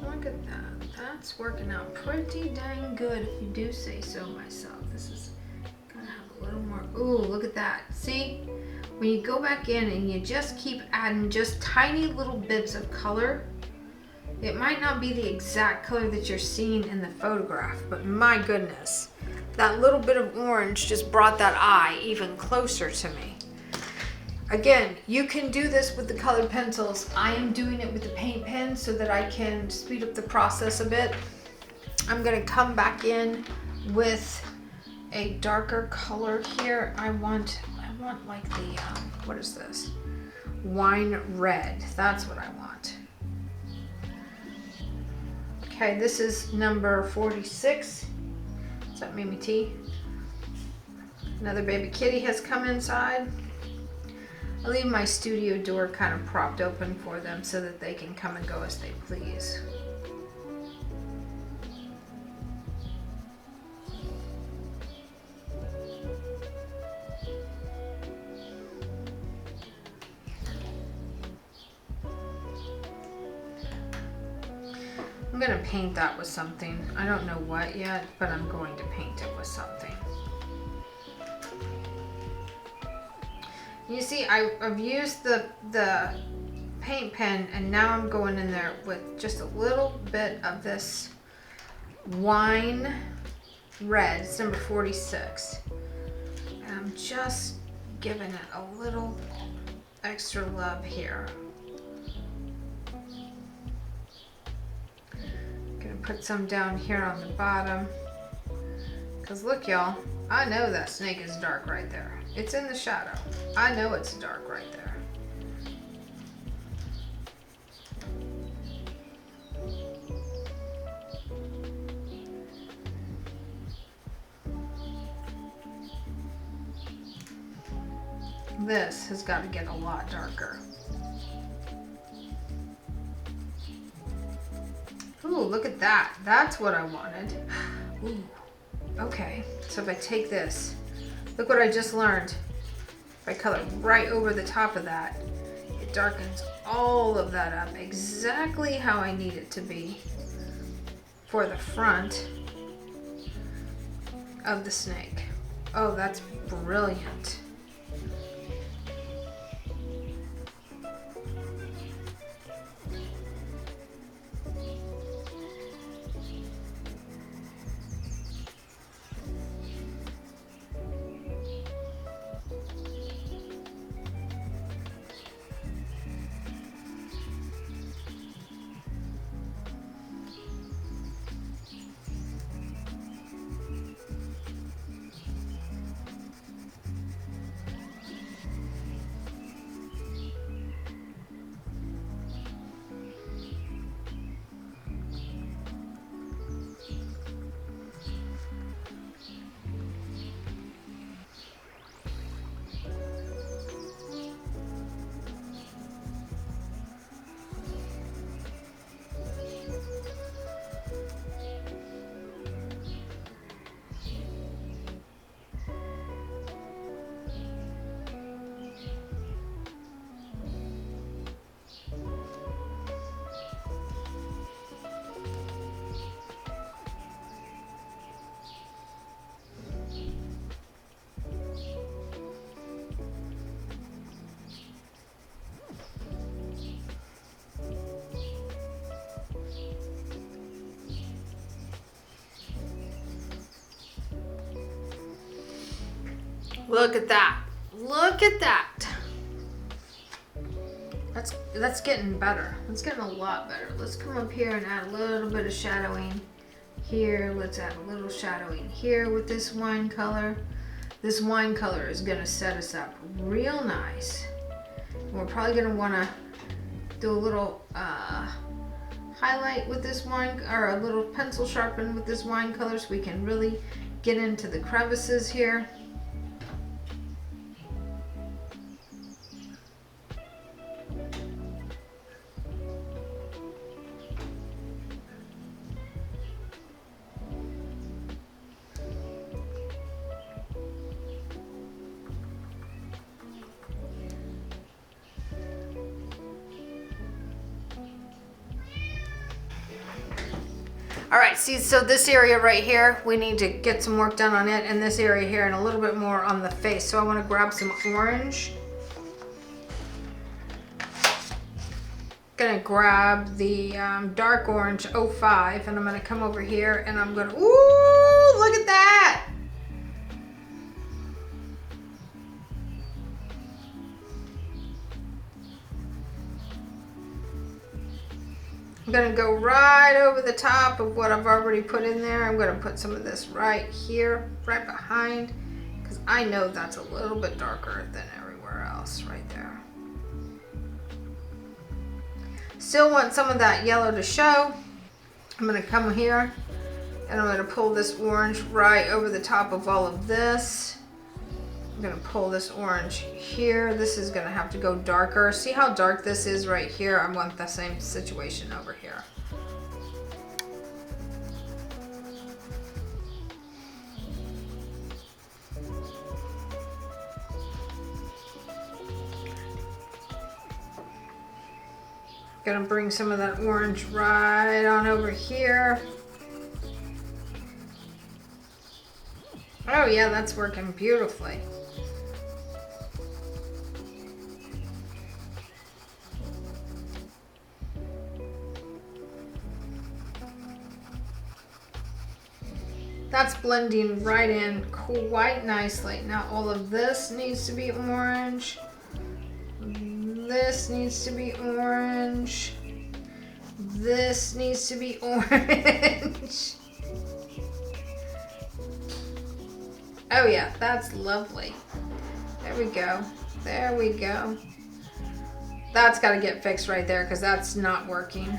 Look at that. That's working out pretty dang good if you do say so myself. This is gonna have a little more more. Ooh, look at that. See? When you go back in and you just keep adding just tiny little bits of color, it might not be the exact color that you're seeing in the photograph, but my goodness, that little bit of orange just brought that eye even closer to me. Again, you can do this with the colored pencils. I am doing it with the paint pen so that I can speed up the process a bit. I'm gonna come back in with a darker color here. I want like the, what is this? Wine red, that's what I want. Okay, this is number 46. Is that Mimi T? Another baby kitty has come inside. I leave my studio door kind of propped open for them so that they can come and go as they please. I'm going to paint that with something. I don't know what yet, but I'm going to paint it with something. You see, I've used the paint pen, and now I'm going in there with just a little bit of this wine red. It's number 46. And I'm just giving it a little extra love here. Gonna put some down here on the bottom. Because look, y'all, I know that snake is dark right there. It's in the shadow. I know it's dark right there. This has got to get a lot darker. Ooh, look at that. That's what I wanted. Ooh. Okay, so if I take this, look what I just learned. If I color right over the top of that, it darkens all of that up exactly how I need it to be for the front of the snake. Oh, that's brilliant. Look at that. Look at that. That's getting better. That's getting a lot better. Let's come up here and add a little bit of shadowing here. Let's add a little shadowing here with this wine color. This wine color is gonna set us up real nice. We're probably gonna wanna do a little highlight with this wine, or a little pencil sharpen with this wine color so we can really get into the crevices here. All right, see, so this area right here, we need to get some work done on it, and this area here, and a little bit more on the face. So I want to grab some orange. Gonna grab the dark orange 05, and I'm gonna come over here, and I'm gonna, ooh, look at that! I'm gonna go right over the top of what I've already put in there. I'm gonna put some of this right here, right behind, because I know that's a little bit darker than everywhere else right there. Still want some of that yellow to show. I'm gonna come here and I'm gonna pull this orange right over the top of all of this. I'm gonna pull this orange here. This is gonna have to go darker. See how dark this is right here? I want the same situation over here. Gonna bring some of that orange right on over here. Oh yeah, that's working beautifully. That's blending right in quite nicely. Now all of this needs to be orange. This needs to be orange. This needs to be orange. Oh yeah, that's lovely. There we go. There we go. That's got to get fixed right there because that's not working.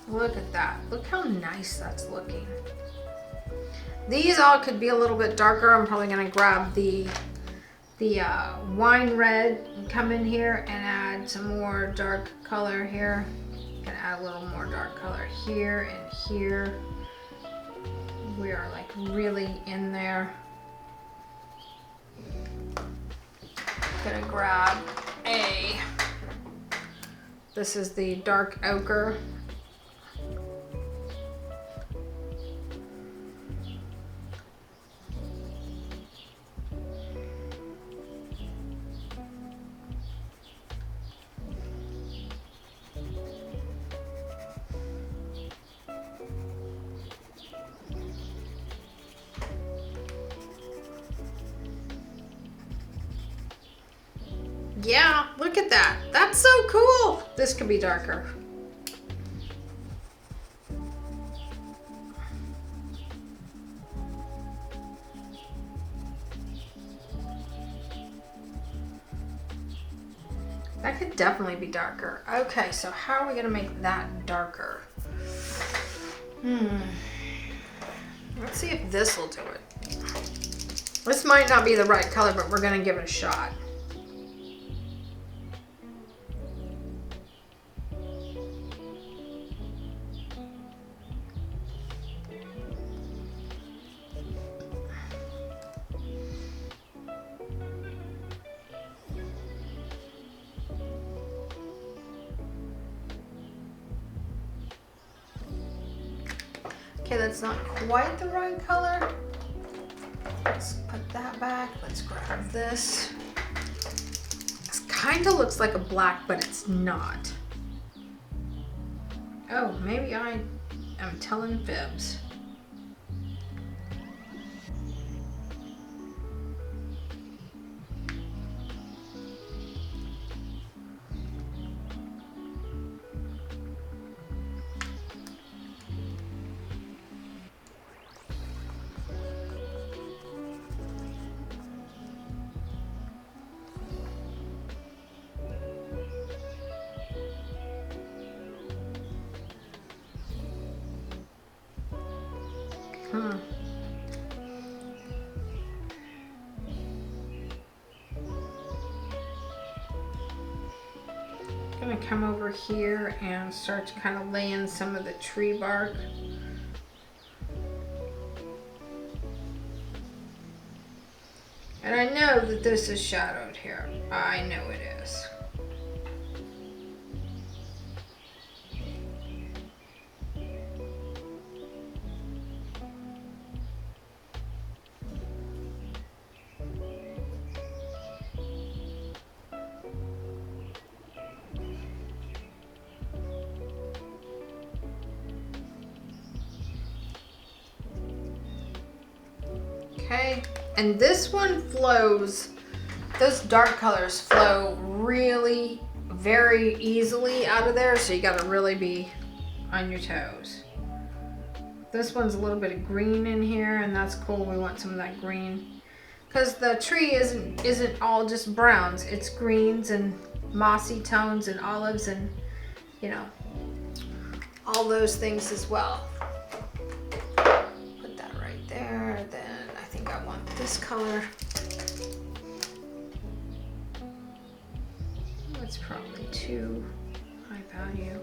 Look at that. Look how nice that's looking. These all could be a little bit darker. I'm probably going to grab the wine red and come in here and add some more dark color here. Gonna add a little more dark color here and here. We are like really in there. Gonna grab this is the dark ochre. Yeah, look at that. That's so cool. This could be darker. That could definitely be darker. Okay, so how are we gonna make that darker? Let's see if this will do it. This might not be the right color, but we're gonna give it a shot. Okay, that's not quite the right color. Let's put that back. Let's grab this. This kind of looks like a black, but it's not. Oh, maybe I am telling fibs. I'm gonna come over here and start to kind of lay in some of the tree bark. And I know that this is shadowed here. I know it is. Okay, and this one flows, those dark colors flow really very easily out of there, so you gotta really be on your toes. This one's a little bit of green in here, and that's cool. We want some of that green because the tree isn't all just browns. It's greens and mossy tones and olives and, you know, all those things as well. Put that right there. Then I think I want this color. That's probably too high value.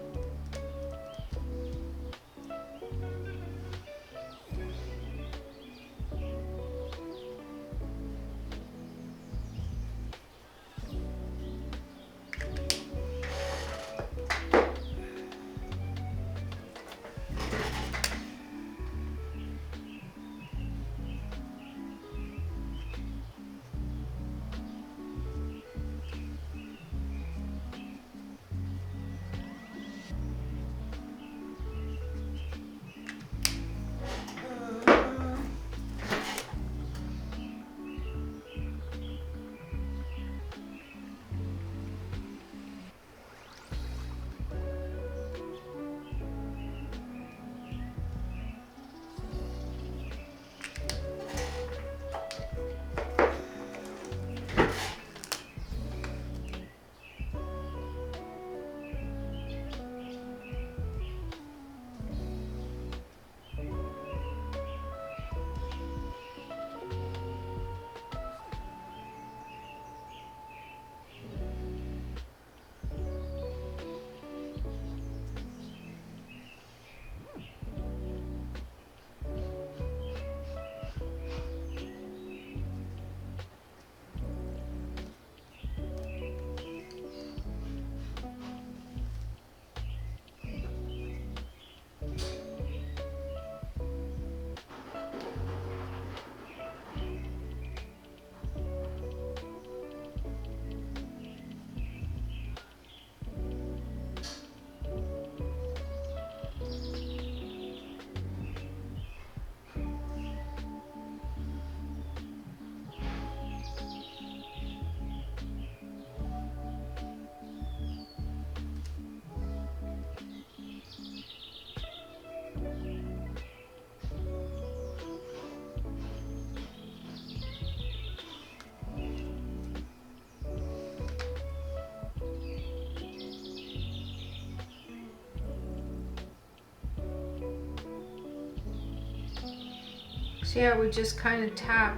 So yeah, we just kind of tap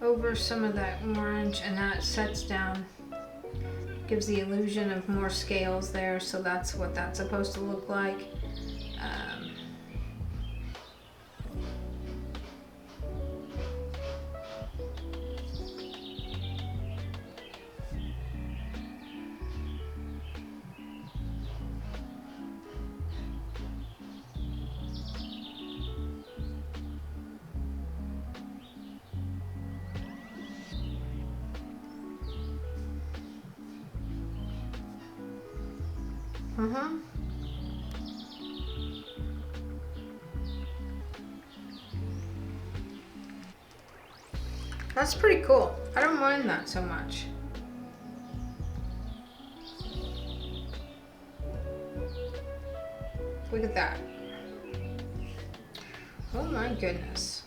over some of that orange and then it sets down. Gives the illusion of more scales there, so that's what that's supposed to look like. Mm-hmm. That's pretty cool. I don't mind that so much. Look at that. Oh my goodness.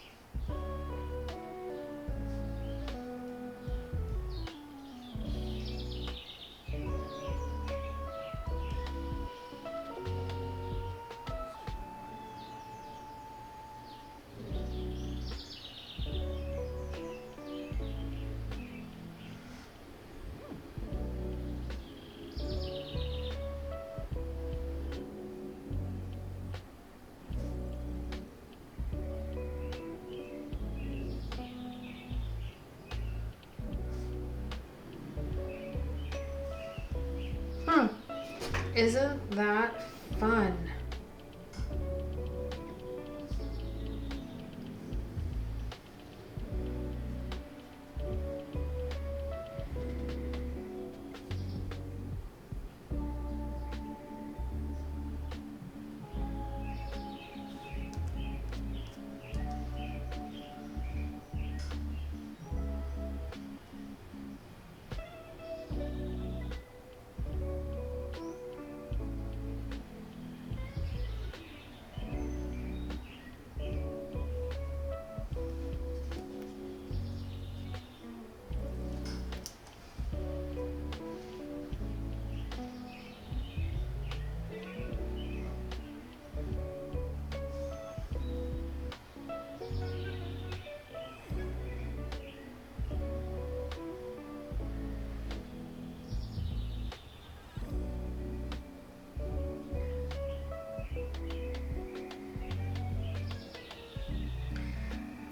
Isn't that fun?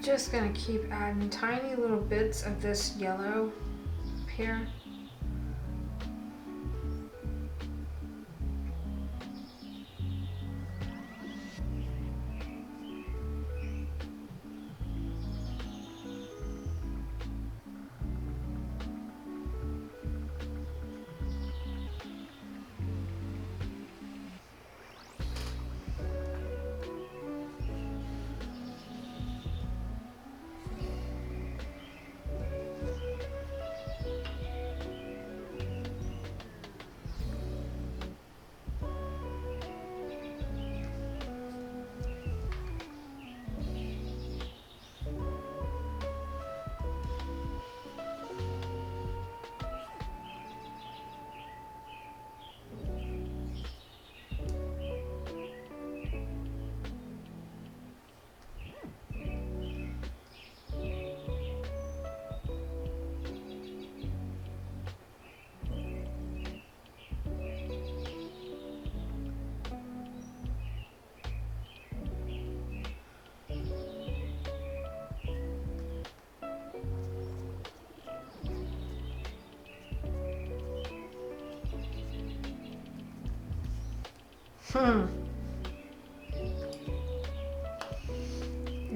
Just gonna keep adding tiny little bits of this yellow up here.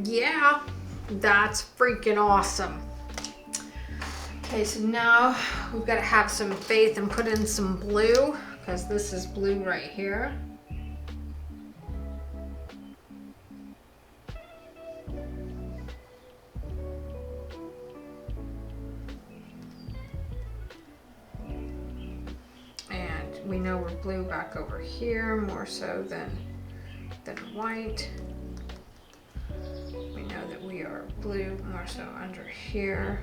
Yeah, that's freaking awesome. Okay, so now we've got to have some faith and put in some blue, because this is blue right here. And we know we're blue back over here, more so than white. We know that we are blue more so under here.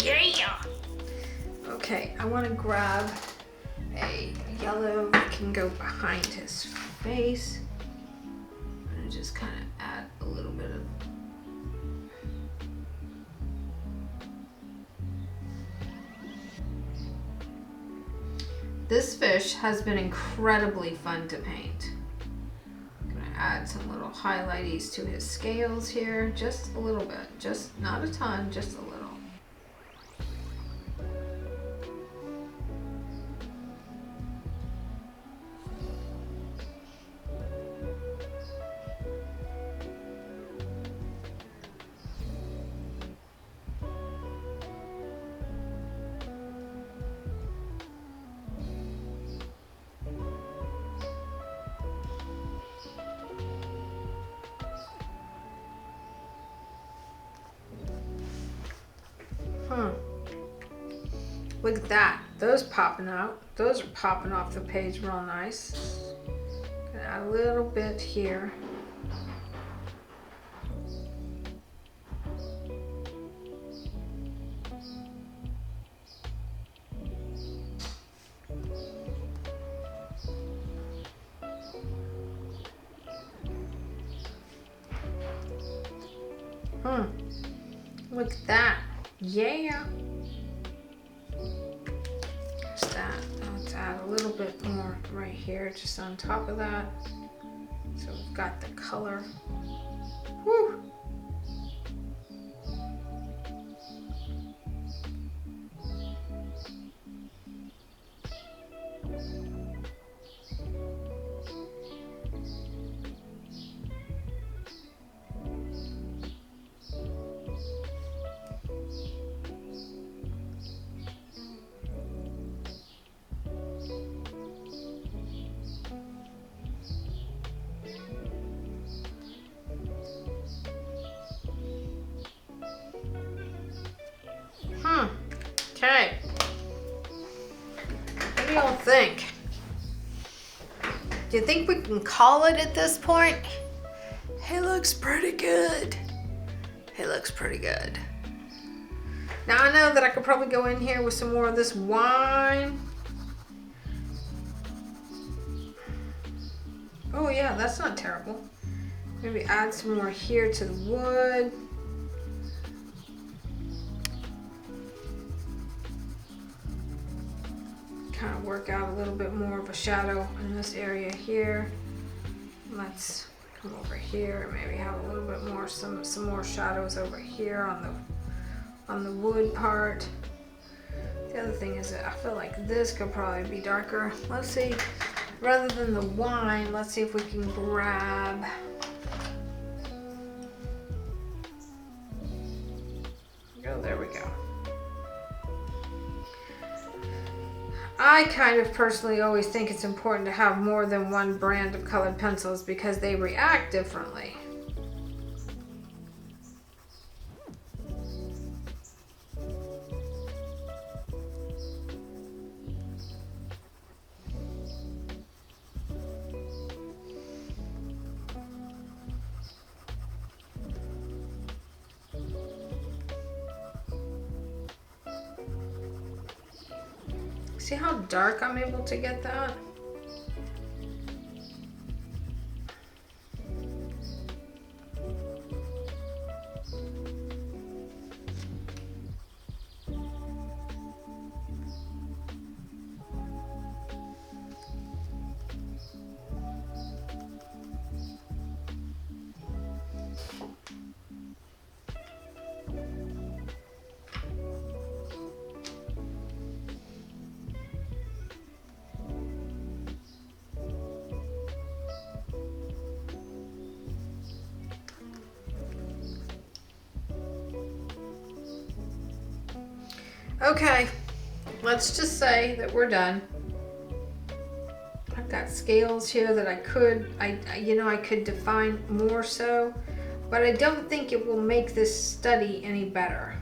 Yeah! Okay, I want to grab a yellow that can go behind his face. And just kind of add a little bit of this fish has been incredibly fun to paint. I'm gonna add some little highlighties to his scales here, just a little bit, just not a ton, just a little. Look at that. Those popping out. Those are popping off the page real nice. Gonna add a little bit here. Look at that. Yeah. There's that. Let's add a little bit more right here, just on top of that. So we've got the color. Woo! Okay. What do y'all think? Do you think we can call it at this point? It looks pretty good. It looks pretty good. Now I know that I could probably go in here with some more of this wine. Oh yeah, that's not terrible. Maybe add some more here to the wood. Kind of work out a little bit more of a shadow in this area here. Let's come over here and maybe have a little bit more, some more shadows over here on the wood part. The other thing is that I feel like this could probably be darker. Let's see, rather than the wine, let's see if we can grab there we go. I kind of personally always think it's important to have more than one brand of colored pencils because they react differently. See how dark I'm able to get that? Okay, let's just say that we're done. I've got scales here that I could define more so, but I don't think it will make this study any better.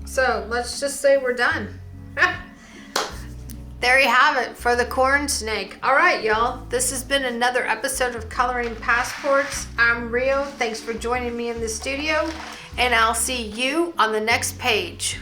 So let's just say we're done. There you have it for the corn snake. All right, y'all. This has been another episode of Coloring Passports. I'm Rio. Thanks for joining me in the studio, and I'll see you on the next page.